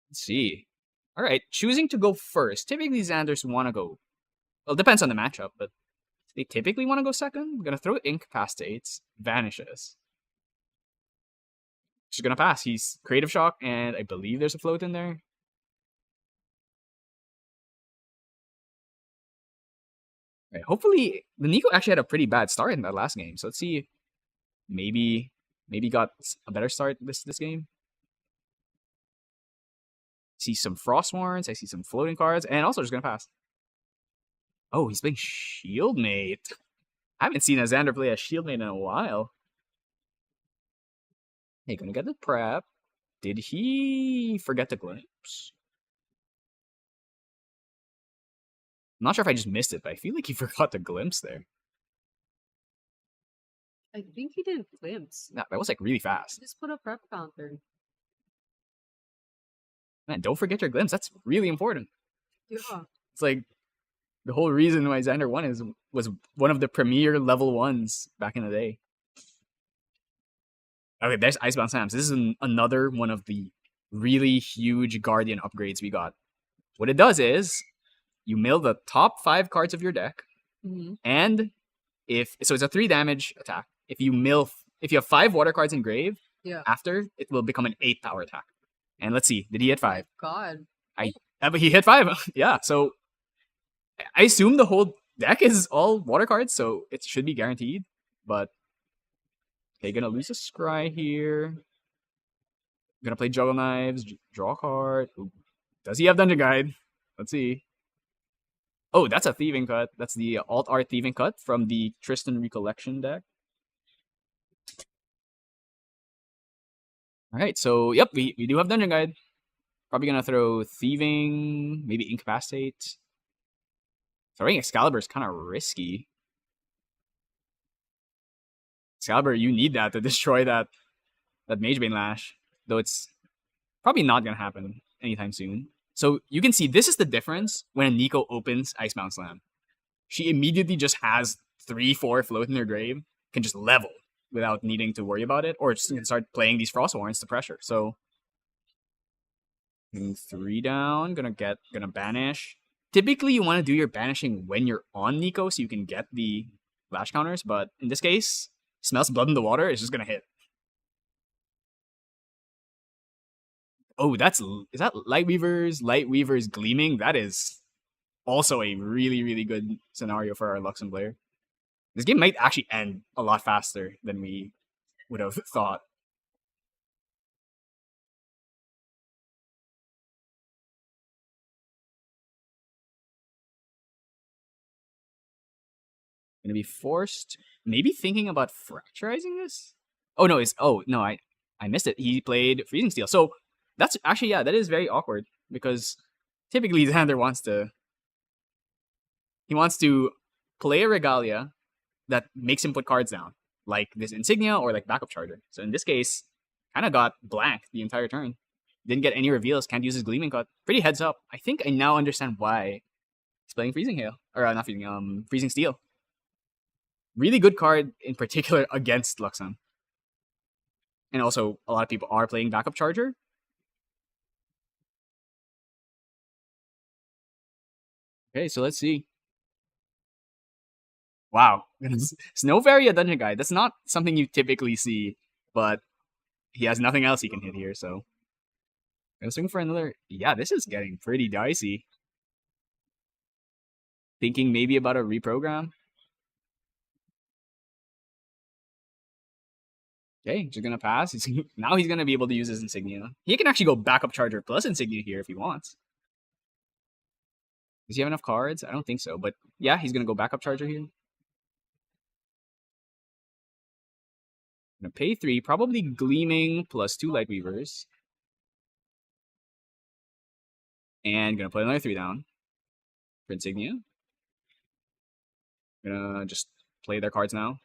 let's see. All right, choosing to go first. Typically, Xanders want to go. Well, it depends on the matchup, but they typically want to go second. I'm gonna throw Incapacitates, Vanishes. Just gonna pass. He's Creative Shock, and I believe there's a float in there. Right, hopefully, the Nico actually had a pretty bad start in that last game. So let's see. If maybe got a better start this game. See some Frostwarns. I see some floating cards, and also just gonna pass. Oh, he's playing Shieldmate. I haven't seen a Xander play a Shieldmate in a while. Hey, gonna get the prep. Did he forget the glimpse? I'm not sure if I just missed it, but I feel like he forgot the glimpse there. I think he didn't glimpse. That was like really fast. Just put a prep counter. Man, don't forget your glimpse. That's really important. Yeah. It's like the whole reason why Xander won was one of the premier level 1s back in the day. Okay, there's Icebound Slams. This is another one of the really huge Guardian upgrades we got. What it does is you mill the top 5 cards of your deck, and so it's a 3 damage attack. If you have 5 water cards in grave, after it will become an 8 power attack. And let's see, did he hit 5? God. But he hit 5. Yeah, so I assume the whole deck is all water cards, so it should be guaranteed. But okay, gonna lose a Scry here. Gonna play Juggle Knives, draw a card. Ooh. Does he have Dungeon Guide? Let's see. Oh, that's a Thieving Cut. That's the Alt-Art Thieving Cut from the Tristan Recollection deck. Alright, so yep, we do have Dungeon Guide. Probably gonna throw Thieving, maybe Incapacitate. Throwing Excalibur is kind of risky. Excalibur, you need that to destroy that Magebane Lash. Though it's probably not gonna happen anytime soon. So you can see this is the difference when Nico opens Icebound Slam. She immediately just has 3-4 float in her grave, can just level without needing to worry about it, or just start playing these Frostwarns to pressure. So 3 down, gonna banish. Typically you want to do your banishing when you're on Nico so you can get the Lash counters, but in this case, Smells Blood in the Water is just gonna hit. Oh, is that Lightweaver's Gleaming? That is also a really, really good scenario for our Luxem player. This game might actually end a lot faster than we would have thought. Gonna be forced, maybe thinking about fracturizing this? I missed it. He played Freezing Steel. So That's actually, yeah, that is very awkward because typically Xander wants to play a Regalia that makes him put cards down, like this Insignia or like Backup Charger. So in this case, kind of got blanked the entire turn. Didn't get any reveals, can't use his Gleaming Cut. Pretty heads up. I think I now understand why he's playing Freezing Hail. Or not Freezing, Freezing Steel. Really good card in particular against Luxon. And also, a lot of people are playing Backup Charger. Okay, so let's see. Wow. Snow Fairy, a Dungeon Guide. That's not something you typically see, but he has nothing else he can hit here, so. Gonna swing for another. Yeah, this is getting pretty dicey. Thinking maybe about a reprogram. Okay, just gonna pass. Now he's gonna be able to use his Insignia. He can actually go Backup Charger plus Insignia here if he wants. Does he have enough cards? I don't think so, but yeah, he's gonna go Backup Charger here. Gonna pay 3, probably Gleaming plus 2 Light Weavers. And gonna play another 3 down for Insignia. Gonna just play their cards now.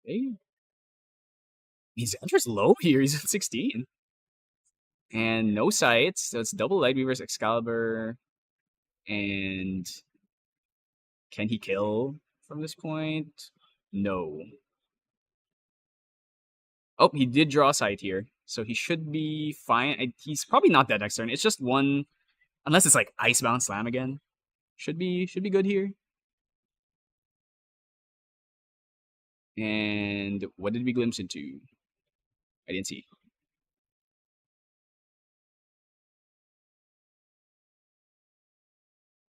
Okay. His interest low here. He's at 16. And no sights. So it's double Light Weavers, Excalibur. And can he kill from this point? No. Oh, he did draw a sight here. So he should be fine. He's probably not dead next turn. It's just one, unless it's like Icebound Slam again. Should be good here. And what did we glimpse into? I didn't see.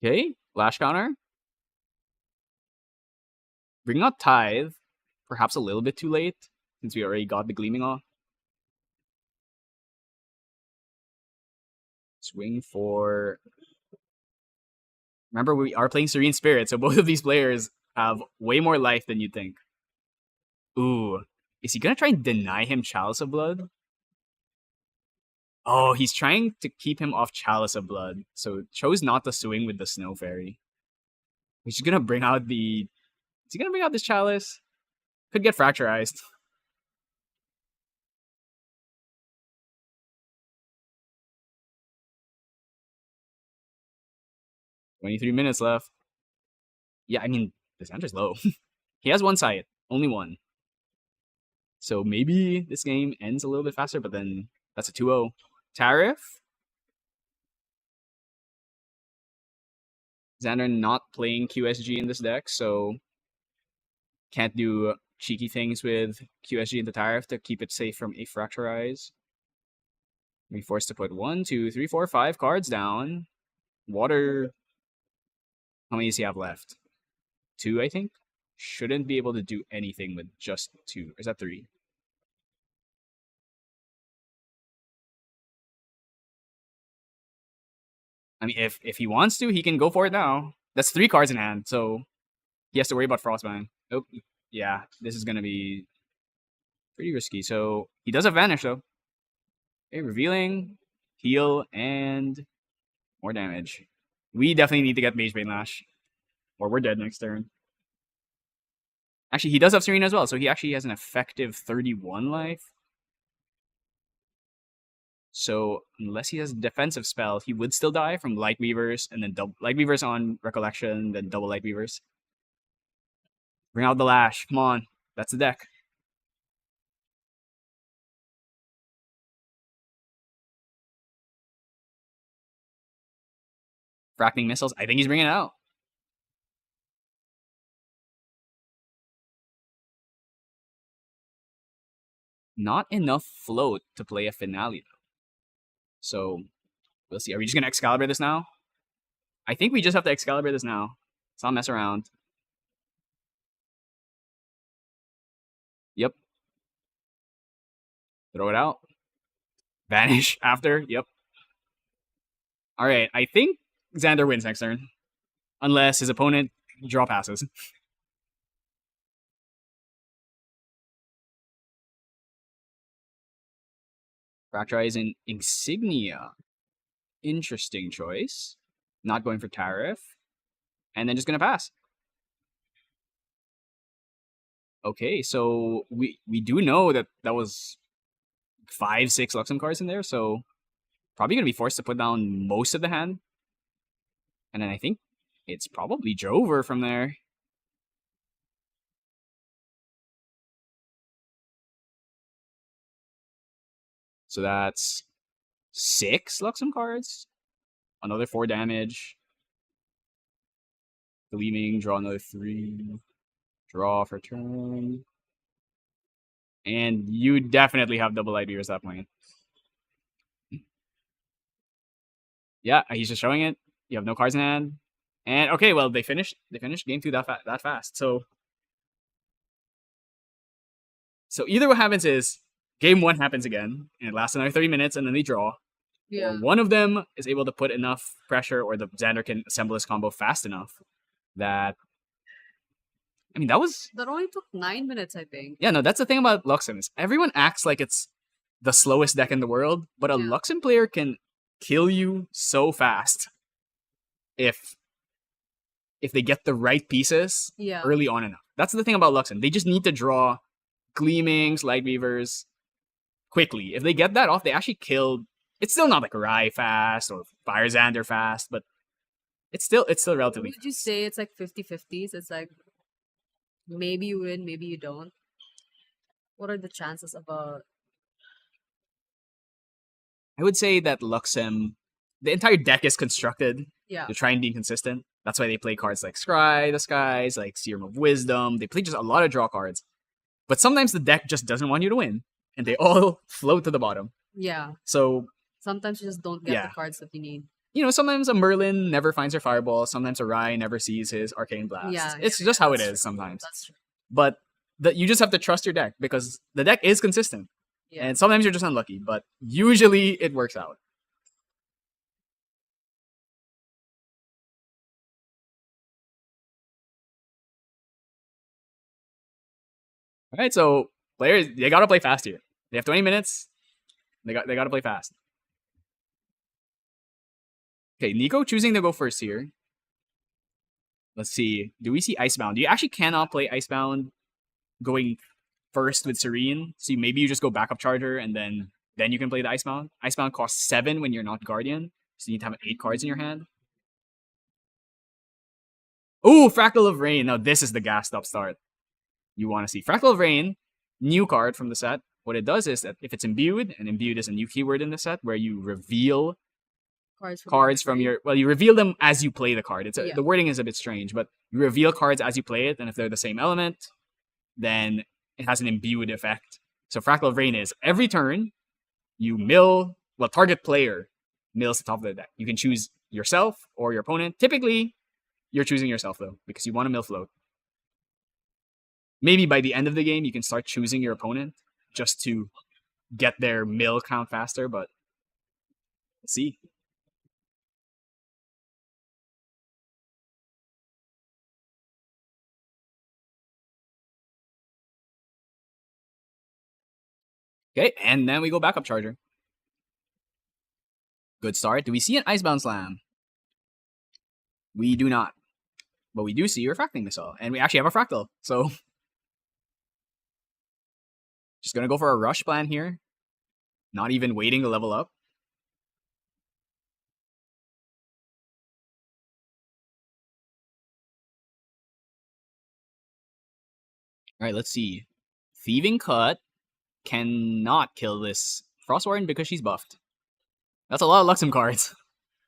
Okay, Lash Counter. Bring out Tithe. Perhaps a little bit too late, since we already got the Gleaming off. Swing for... Remember, we are playing Serene Spirit, so both of these players have way more life than you'd think. Ooh. Is he gonna try and deny him Chalice of Blood? Oh, he's trying to keep him off Chalice of Blood, so chose not to swing with the Snow Fairy. He's gonna bring out the... Is he gonna bring out this Chalice? Could get fracturized. $23 left. Yeah, I mean, this Hunter's low. He has one sight, only one. So maybe this game ends a little bit faster, but then that's a 2-0. Tariff. Xander not playing QSG in this deck, so can't do cheeky things with QSG into Tariff to keep it safe from a Fracturize. Be forced to put 1, 2, 3, 4, 5 cards down. Water. How many does he have left? 2, I think. Shouldn't be able to do anything with just 2. Or is that 3? I mean, if he wants to, he can go for it now. That's 3 cards in hand, so he has to worry about Frostbind. Oh, yeah, this is going to be pretty risky. So he does have Vanish, though. Okay, revealing, heal, and more damage. We definitely need to get Magebane Lash, or we're dead next turn. Actually, he does have Serena as well, so he actually has an effective 31 life. So unless he has a defensive spell, he would still die from Light Weavers, and then double Light Weavers on Recollection, then double Light Weavers. Bring out the Lash. Come on. That's the deck. Fracking Missiles. I think he's bringing it out. Not enough float to play a Finale, though. So we'll see. Are we just going to Excalibur this now? I think we just have to Excalibur this now. Let's not mess around. Yep. Throw it out. Vanish after. Yep. All right. I think Xander wins next turn. Unless his opponent draw passes. Fracturize in Insignia. Interesting choice. Not going for Tariff. And then just gonna pass. Okay, so we do know that was 5-6 Luxem cards in there, so probably gonna be forced to put down most of the hand. And then I think it's probably Jover from there. So that's 6 Luxem cards. Another 4 damage. Gleaming, draw another 3. Draw for turn. And you definitely have double Light Beavers at that point. Yeah, he's just showing it. You have no cards in hand. And okay, well, they finished game 2 that fast. So either what happens is game 1 happens again, and it lasts another 30 minutes, and then they draw. Yeah. Or one of them is able to put enough pressure, or the Xander can assemble his combo fast enough that. I mean, That only took 9 minutes, I think. Yeah, no, that's the thing about Luxem is everyone acts like it's the slowest deck in the world, but a Luxem player can kill you so fast if they get the right pieces early on enough. That's the thing about Luxem. They just need to draw Gleamings, Light Weavers quickly. If they get that off, they actually kill. It's still not like Rai fast or Fire Xander fast, but it's still relatively Would you say it's like 50-50s? It's like maybe you win, maybe you don't. What are the chances of a... I would say that Luxem, the entire deck is constructed to try and be consistent. That's why they play cards like Scry the Skies, like Serum of Wisdom. They play just a lot of draw cards. But sometimes the deck just doesn't want you to win, and they all float to the bottom. Yeah. So sometimes you just don't get the cards that you need. You know, sometimes a Merlin never finds her Fireball. Sometimes a Rai never sees his Arcane Blast. Yeah, it's just how it is sometimes. That's true. But you just have to trust your deck because the deck is consistent. Yeah. And sometimes you're just unlucky, but usually it works out. All right, so players, they gotta play fast here. They have 20 minutes. They gotta play fast. Okay, Nico choosing to go first here. Let's see. Do we see Icebound? You actually cannot play Icebound going first with Serene. So maybe you just go backup Charger and then you can play the Icebound. Icebound costs 7 when you're not Guardian. So you need to have 8 cards in your hand. Ooh, Fractal of Rain. Now this is the gassed up start you want to see. Fractal of Rain, new card from the set. What it does is that if it's imbued, and imbued is a new keyword in the set where you reveal cards from your... Well, you reveal them as you play the card. The wording is a bit strange, but you reveal cards as you play it, and if they're the same element, then it has an imbued effect. So Fractal of Rain is every turn, you mill... Well, target player mills the top of the deck. You can choose yourself or your opponent. Typically, you're choosing yourself, though, because you want to mill float. Maybe by the end of the game, you can start choosing your opponent just to get their mill count faster, but let's see. Okay, and then we go backup Charger. Good start. Do we see an Icebound Slam? We do not. But we do see Refracting Missile. And we actually have a Fractal. So just going to go for a rush plan here. Not even waiting to level up. Alright, let's see. Thieving Cut cannot kill this Frost Warden because she's buffed. That's a lot of Luxem cards,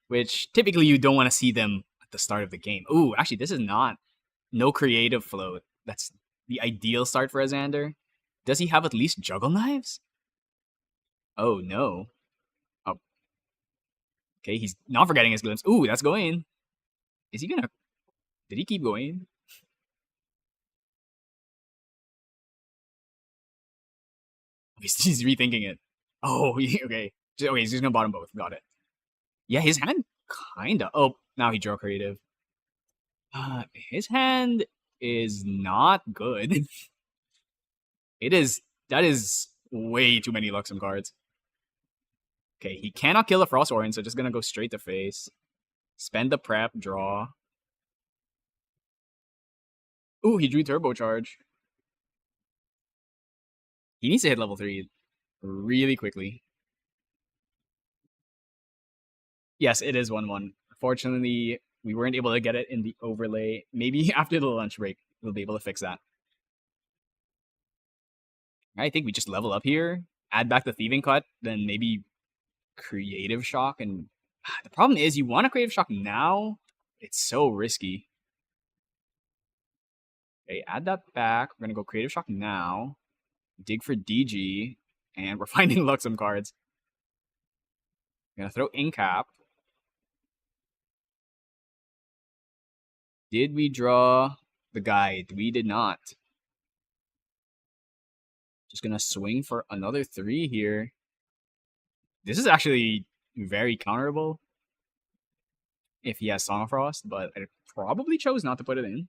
which typically you don't want to see them at the start of the game. Ooh, actually, this is no creative float. That's the ideal start for a Xander. Does he have at least Juggle Knives? Oh, no. Oh. Okay, he's not forgetting his Glimpse. Ooh, that's going. Is he gonna... Did he keep going? He's rethinking it. Oh, okay. Okay, he's just gonna bottom both. Got it. Yeah, his hand kinda... Oh, now he drew creative. His hand is not good. That is way too many Luxem cards. Okay, he cannot kill a Frost Orange, so just gonna go straight to face. Spend the prep, draw. Ooh, he drew Turbocharge. He needs to hit level 3 really quickly. Yes, it is 1-1. Fortunately, we weren't able to get it in the overlay. Maybe after the lunch break, we'll be able to fix that. I think we just level up here, add back the Thieving Cut, then maybe Creative Shock. And the problem is you want to Creative Shock now. It's so risky. Okay, add that back. We're going to go Creative Shock now. Dig for DG. And we're finding Luxem cards. I'm going to throw Incap. Did we draw the guide? We did not. Just going to swing for another 3 here. This is actually very counterable if he has Song of Frost, but I probably chose not to put it in.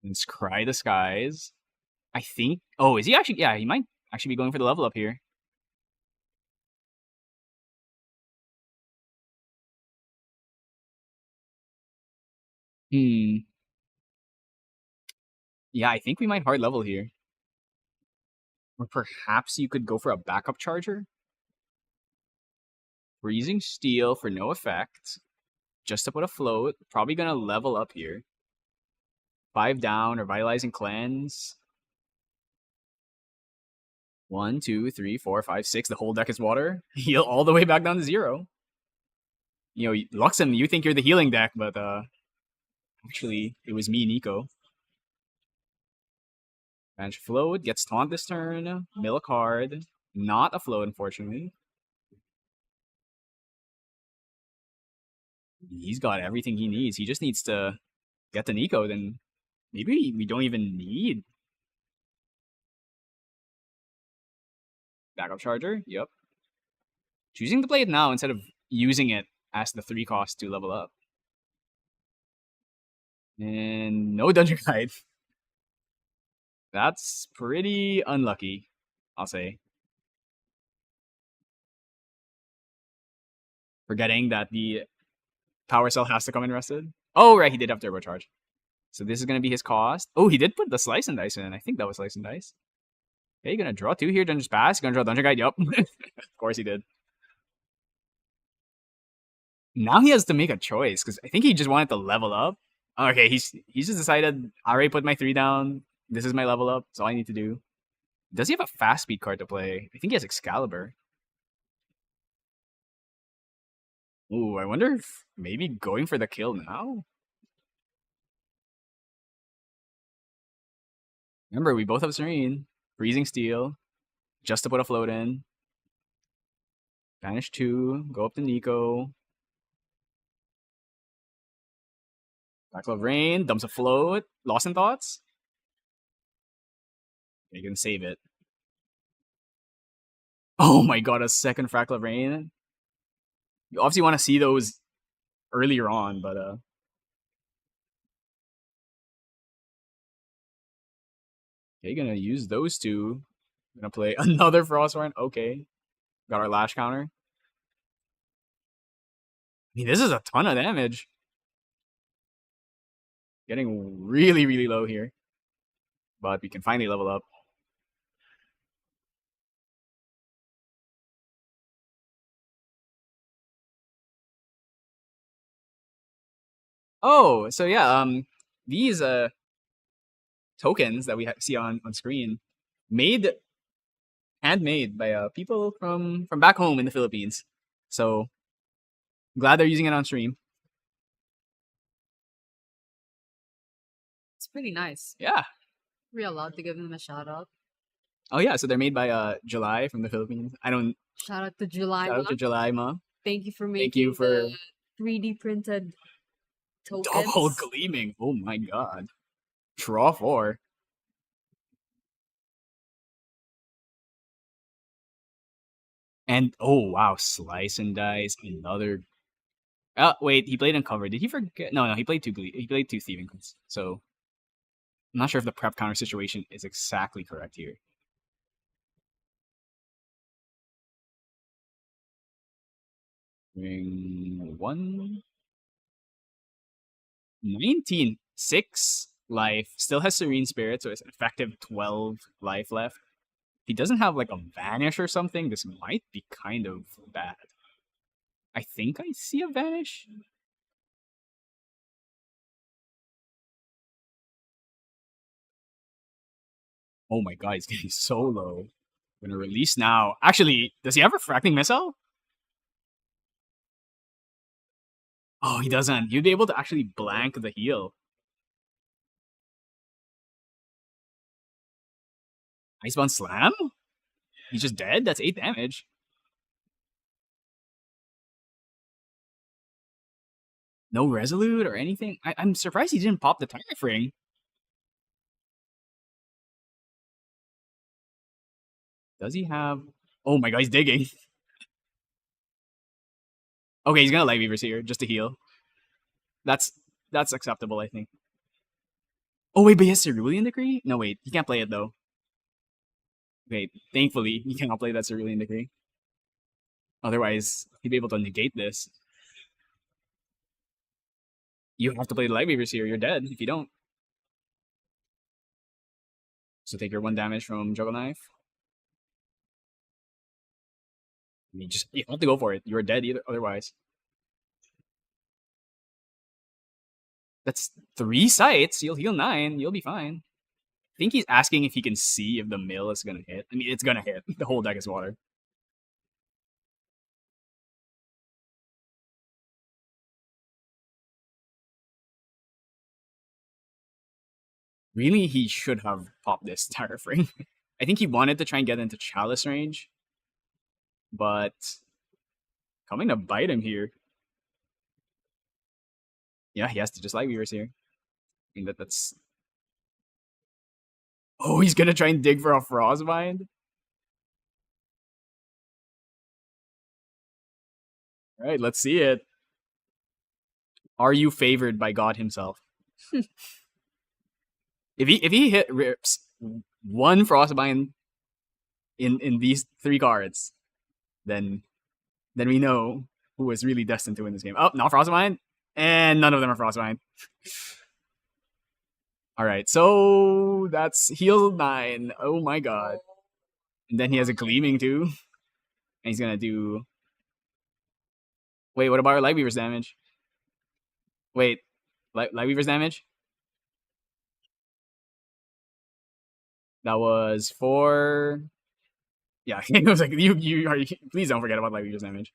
Let's Cry the Skies. I think. Oh, is he actually? Yeah, he might actually be going for the level up here. Hmm. Yeah, I think we might hard level here. Or perhaps you could go for a backup charger. Freezing Steel for no effect. Just to put a float. Probably gonna level up here. 5 down or Vitalizing Cleanse. 1, 2, 3, 4, 5, 6. The whole deck is water. Heal all the way back down to 0. You know, Luxem, you think you're the healing deck, but actually, it was me, Nico. Bench float, gets taunt this turn, mill a card. Not a float, unfortunately. He's got everything he needs. He just needs to get to Nico, then maybe we don't even need backup charger. Yep. Choosing to play it now instead of using it as the 3 cost to level up. And no Dungeon Guide. That's pretty unlucky, I'll say. Forgetting that the Power Cell has to come in rested. Oh, right, he did have Turbocharge. So this is going to be his cost. Oh, he did put the Slice and Dice in. I think that was Slice and Dice. Okay, you're going to draw 2 here, Dungeon's Pass. You're going to draw Dungeon Guide. Yup. Of course he did. Now he has to make a choice, because I think he just wanted to level up. Okay, he's just decided, I already put my 3 down. This is my level up. That's all I need to do. Does he have a fast speed card to play? I think he has Excalibur. Ooh, I wonder if maybe going for the kill now? Remember, we both have Serene. Freezing Steel. Just to put a float in. Banish 2. Go up to Nico. Black Love Rain. Dumps a float. Lost in Thoughts. You can save it. Oh my god, a second Fractal Rain. You obviously want to see those earlier on, but okay, gonna use those 2. Gonna play another Frostborn. Okay. Got our Lash counter. I mean, this is a ton of damage. Getting really, really low here. But we can finally level up. Oh, so yeah, these tokens that we see on screen, handmade by people from back home in the Philippines. So glad they're using it on stream. It's pretty nice. Yeah. We're allowed to give them a shout out. Oh yeah, so they're made by July from the Philippines. Shout out to July. Shout out to July, Ma. Thank you for making Thank you for the 3D printed tokens. double gleaming. Oh my god. Draw 4. And oh wow, Slice and Dice, another. Oh wait, he played Uncovered. Did he forget? No, he played 2. He played 2 Thieving Codes. So I'm not sure if the prep counter situation is exactly correct here. Ring 1. 19. 6 life. Still has Serene Spirit, so it's an effective 12 life left. If he doesn't have like a Vanish or something, this might be kind of bad. I think I see a Vanish. Oh my god, he's getting so low. I'm gonna release now. Actually, does he have Refracting Missile? Oh, he doesn't. You'd be able to actually blank the heal. Icebound Slam? He's just dead? That's 8 damage. No Resolute or anything? I'm surprised he didn't pop the Tire Ring. Does he have... Oh my god, he's digging. Okay, he's gonna Light Weavers here just to heal. That's acceptable, I think. Oh wait, but he has Cerulean Decree? No, wait, he can't play it though. Wait, thankfully, he cannot play that Cerulean Decree. Otherwise, he'd be able to negate this. You have to play the Light Weavers here. You're dead if you don't. So take your 1 damage from Juggle Knife. You have to go for it. You're dead either otherwise. That's 3 sights. You'll heal 9. You'll be fine. I think he's asking if he can see if the mill is gonna hit. I mean, it's gonna hit. The whole deck is water. Really, he should have popped this Tire Ring. I think he wanted to try and get into Chalice range, but coming to bite him here. Yeah, he has to just Light Weavers here. I mean, that's... Oh, he's gonna try and dig for a Frostbind? Alright, let's see it. Are you favored by God himself? If he hit rips 1 Frostbind in these 3 cards, then we know who is really destined to win this game. Oh, not Frostbind, and none of them are Frostbind. All right, so that's heal 9. Oh my god! And then he has a Gleaming too, and he's gonna do. Wait, what about our Light Weaver's damage? Wait, Light Weaver's damage? That was 4. Yeah, it was like you are. Please don't forget about Light Weaver's damage.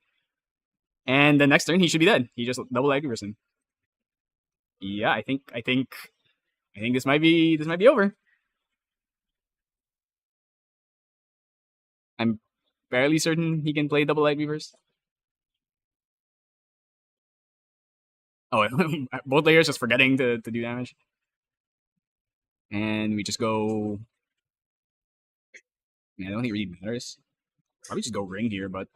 And the next turn he should be dead. He just double Light Weaver's him. Yeah, I think this might be over. I'm fairly certain he can play double Light Weavers. Oh, both layers just forgetting to do damage. And we just go... Man, I don't think it really matters. Probably just go Ring here, but...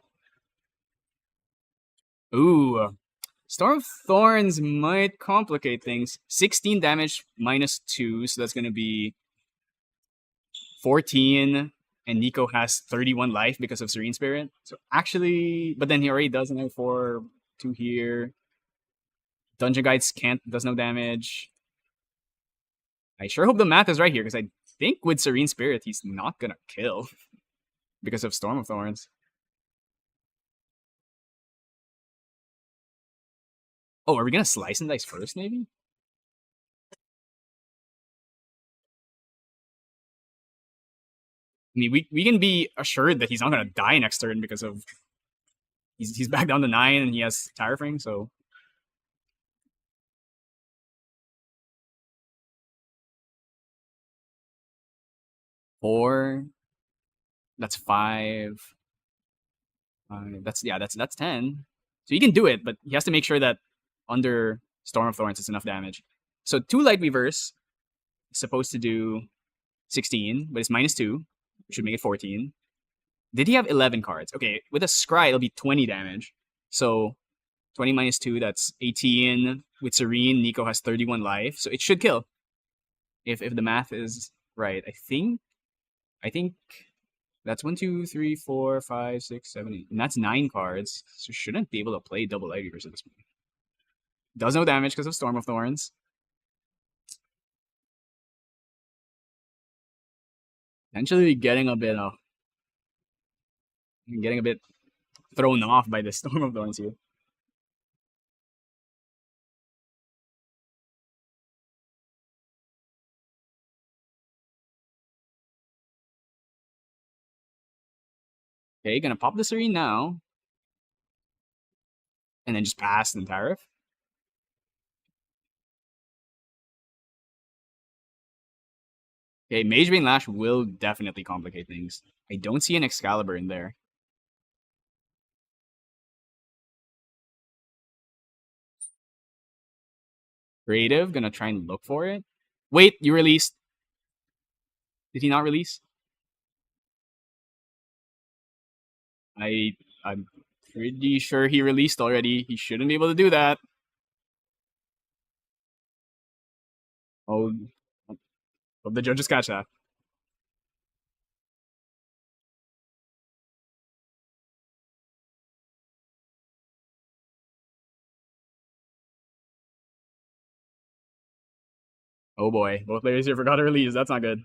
Ooh. Storm of Thorns might complicate things. 16 damage minus 2, so that's going to be 14. And Nico has 31 life because of Serene Spirit. So actually... But then he already does another 4, 2 here. Dungeon Guides does no damage. I sure hope the math is right here, because I think with Serene Spirit, he's not gonna kill because of Storm of Thorns. Oh, are we gonna Slice and Dice first, maybe? I mean, we can be assured that he's not gonna die next turn because of he's back down to 9 and he has Tire Frame, so... Four. That's 5. That's 10. So he can do it, but he has to make sure that under Storm of Thorns it's enough damage. So 2 Light Weavers is supposed to do 16, but it's minus 2, which should make it 14. Did he have 11 cards? Okay, with a Scry it'll be 20 damage. So 20 minus 2, that's 18. With Serene, Nico has 31 life, so it should kill. If the math is right. I think That's 1, 2, 3, 4, 5, 6, 7, 8. And that's 9 cards. So shouldn't be able to play double Eggers at this point. Does no damage because of Storm of Thorns. Potentially getting a bit thrown off by the Storm of Thorns here. Okay, gonna pop the Serene now. And then just pass the Tariff. Okay, Mage Bane Lash will definitely complicate things. I don't see an Excalibur in there. Creative, gonna try and look for it. Wait, you released. Did he not release? I'm pretty sure he released already. He shouldn't be able to do that. Oh, hope the judges catch that. Oh boy, both players here forgot to release. That's not good.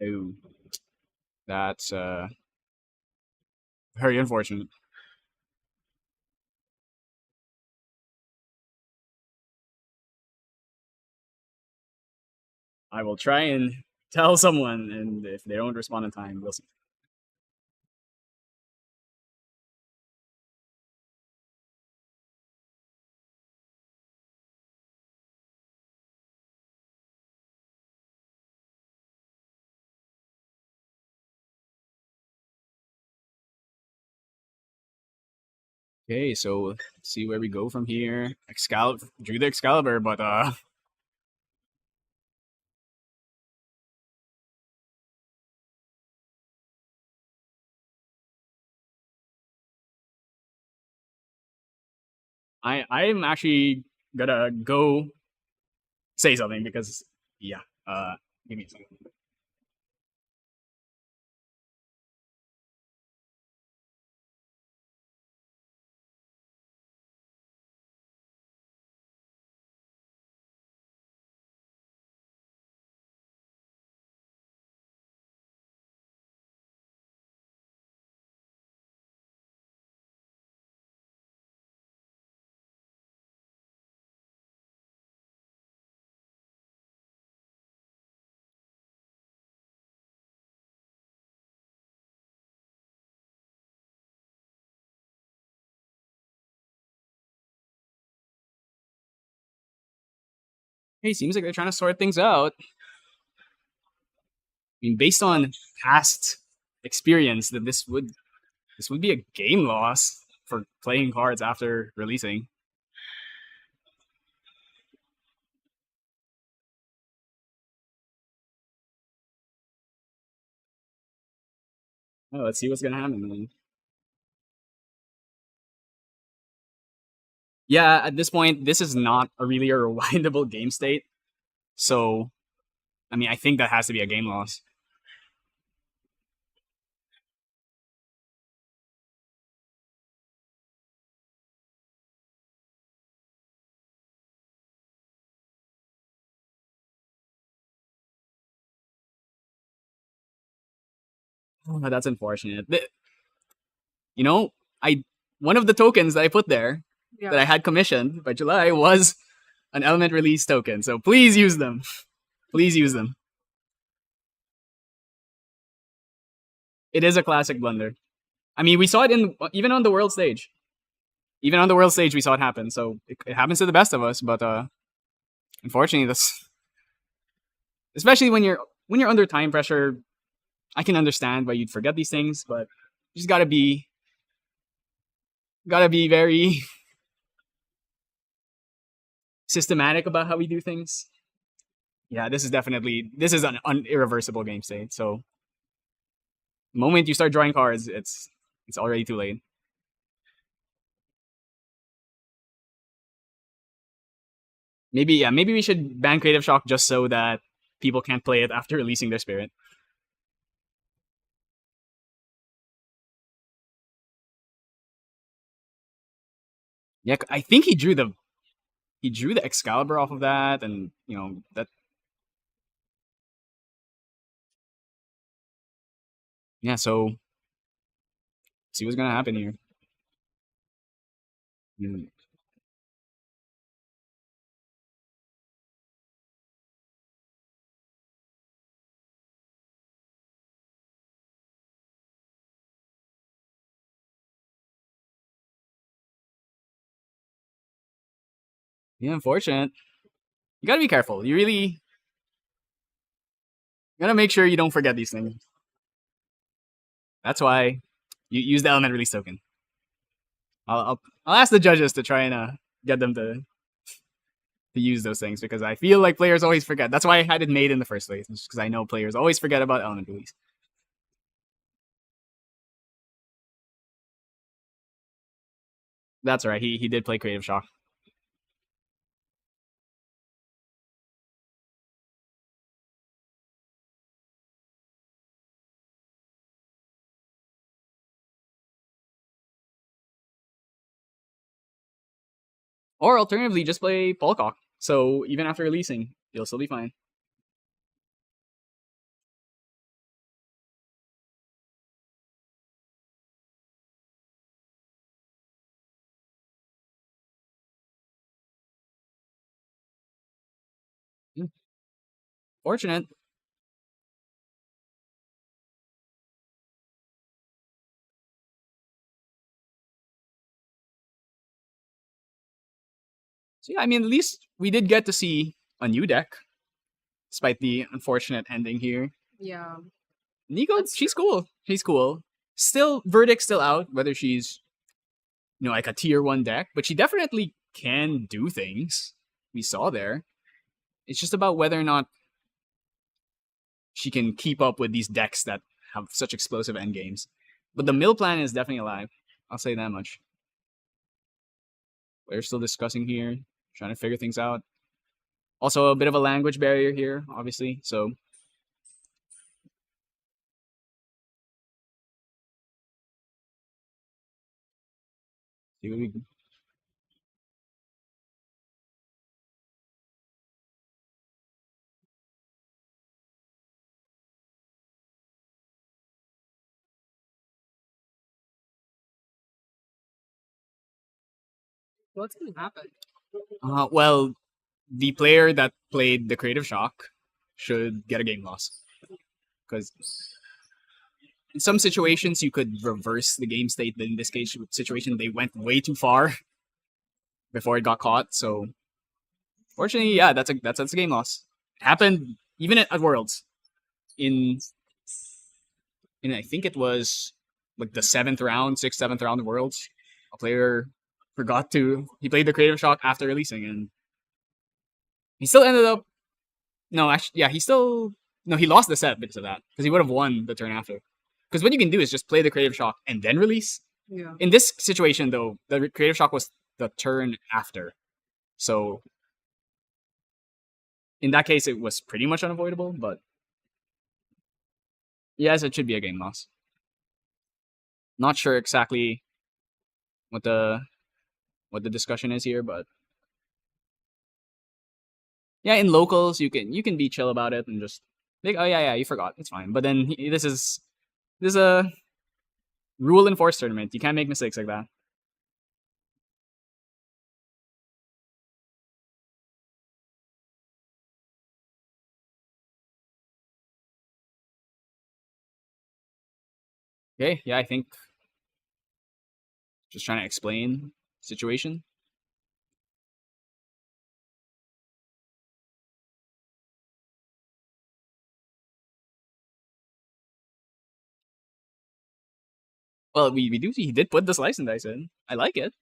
Oh, that's very unfortunate. I will try and tell someone, and if they don't respond in time, we'll see. Okay, so let's see where we go from here. Excalibur drew the Excalibur, but I'm actually gonna go say something because yeah, give me a second. Hey, seems like they're trying to sort things out. I mean, based on past experience, that this would be a game loss for playing cards after releasing. Oh, let's see what's gonna happen then. Yeah, at this point, this is not a really a rewindable game state. So, I mean, I think that has to be a game loss. Oh, that's unfortunate. You know, I one of the tokens that I put there that I had commissioned by July was an element release token. So please use them. Please use them. It is a classic blunder. I mean, we saw it in even on the world stage. Even on the world stage, we saw it happen. So it happens to the best of us. But unfortunately, that's especially when you're under time pressure. I can understand why you'd forget these things, but you just gotta be very systematic about how we do things. Yeah, this is an irreversible game state. So the moment you start drawing cards, it's already too late. Maybe we should ban Creative Shock just so that people can't play it after releasing their spirit. Yeah, I think he drew the Excalibur off of that, and that. Yeah, so see what's gonna happen here. Mm, Yeah, unfortunate. You gotta be careful. You really gotta make sure you don't forget these things. That's why you use the element release token. I'll ask the judges to try and get them to use those things because I feel like players always forget. That's why I had it made in the first place, because I know players always forget about element release. That's right. He did play Creative Shock. Or alternatively, just play Polcock. So even after releasing, you'll still be fine. Mm, Fortunate. So yeah, I mean, at least we did get to see a new deck, despite the unfortunate ending here. Yeah, Nico, that's she's true. cool. She's cool. Still, verdict's still out whether she's like a tier one deck, but she definitely can do things. We saw there. It's just about whether or not she can keep up with these decks that have such explosive end games. But the mill plan is definitely alive. I'll say that much. We're still discussing here, trying to figure things out. Also, a bit of a language barrier here, obviously. So, see what we What's gonna happen? well, the player that played the Creative Shock should get a game loss because in some situations you could reverse the game state, but in this case situation they went way too far before it got caught. So fortunately, yeah, that's a game loss. It happened even at Worlds in I think it was like the seventh round, sixth, seventh round of Worlds. A player forgot to he played the Creative Shock after releasing, and he still ended up no, actually, yeah, he still no, he lost the set because of that because he would have won the turn after. Because what you can do is just play the Creative Shock and then release. Yeah. In this situation, though, the Creative Shock was the turn after, so in that case, it was pretty much unavoidable. But yes, it should be a game loss. Not sure exactly what the discussion is here, but yeah, in locals you can be chill about it and just like, oh yeah, you forgot, it's fine. But then this is a rule enforced tournament. You can't make mistakes like that. Okay, yeah, I think just trying to explain situation. Well, we do he did put the slice and dice in. I like it.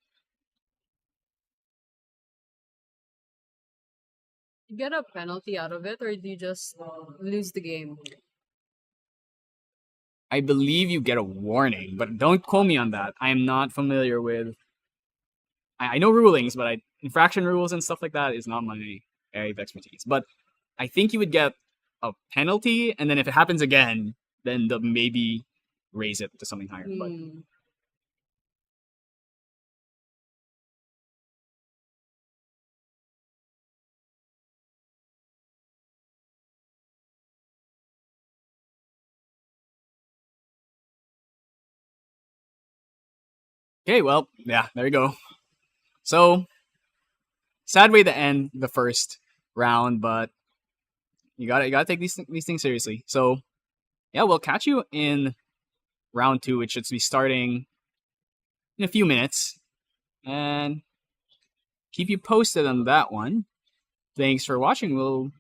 You get a penalty out of it, or do you just lose the game? I believe you get a warning, but don't quote me on that. I am not familiar with. I know rulings, but infraction rules and stuff like that is not my area of expertise. But I think you would get a penalty, and then if it happens again, then they'll maybe raise it to something higher. But Mm. okay, well, yeah, there you go. So sad way to end the first round, but you gotta take these things seriously. So yeah, we'll catch you in round two, which should be starting in a few minutes, and keep you posted on that one. Thanks for watching. We'll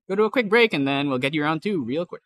go to a quick break, and then we'll get you round two real quick.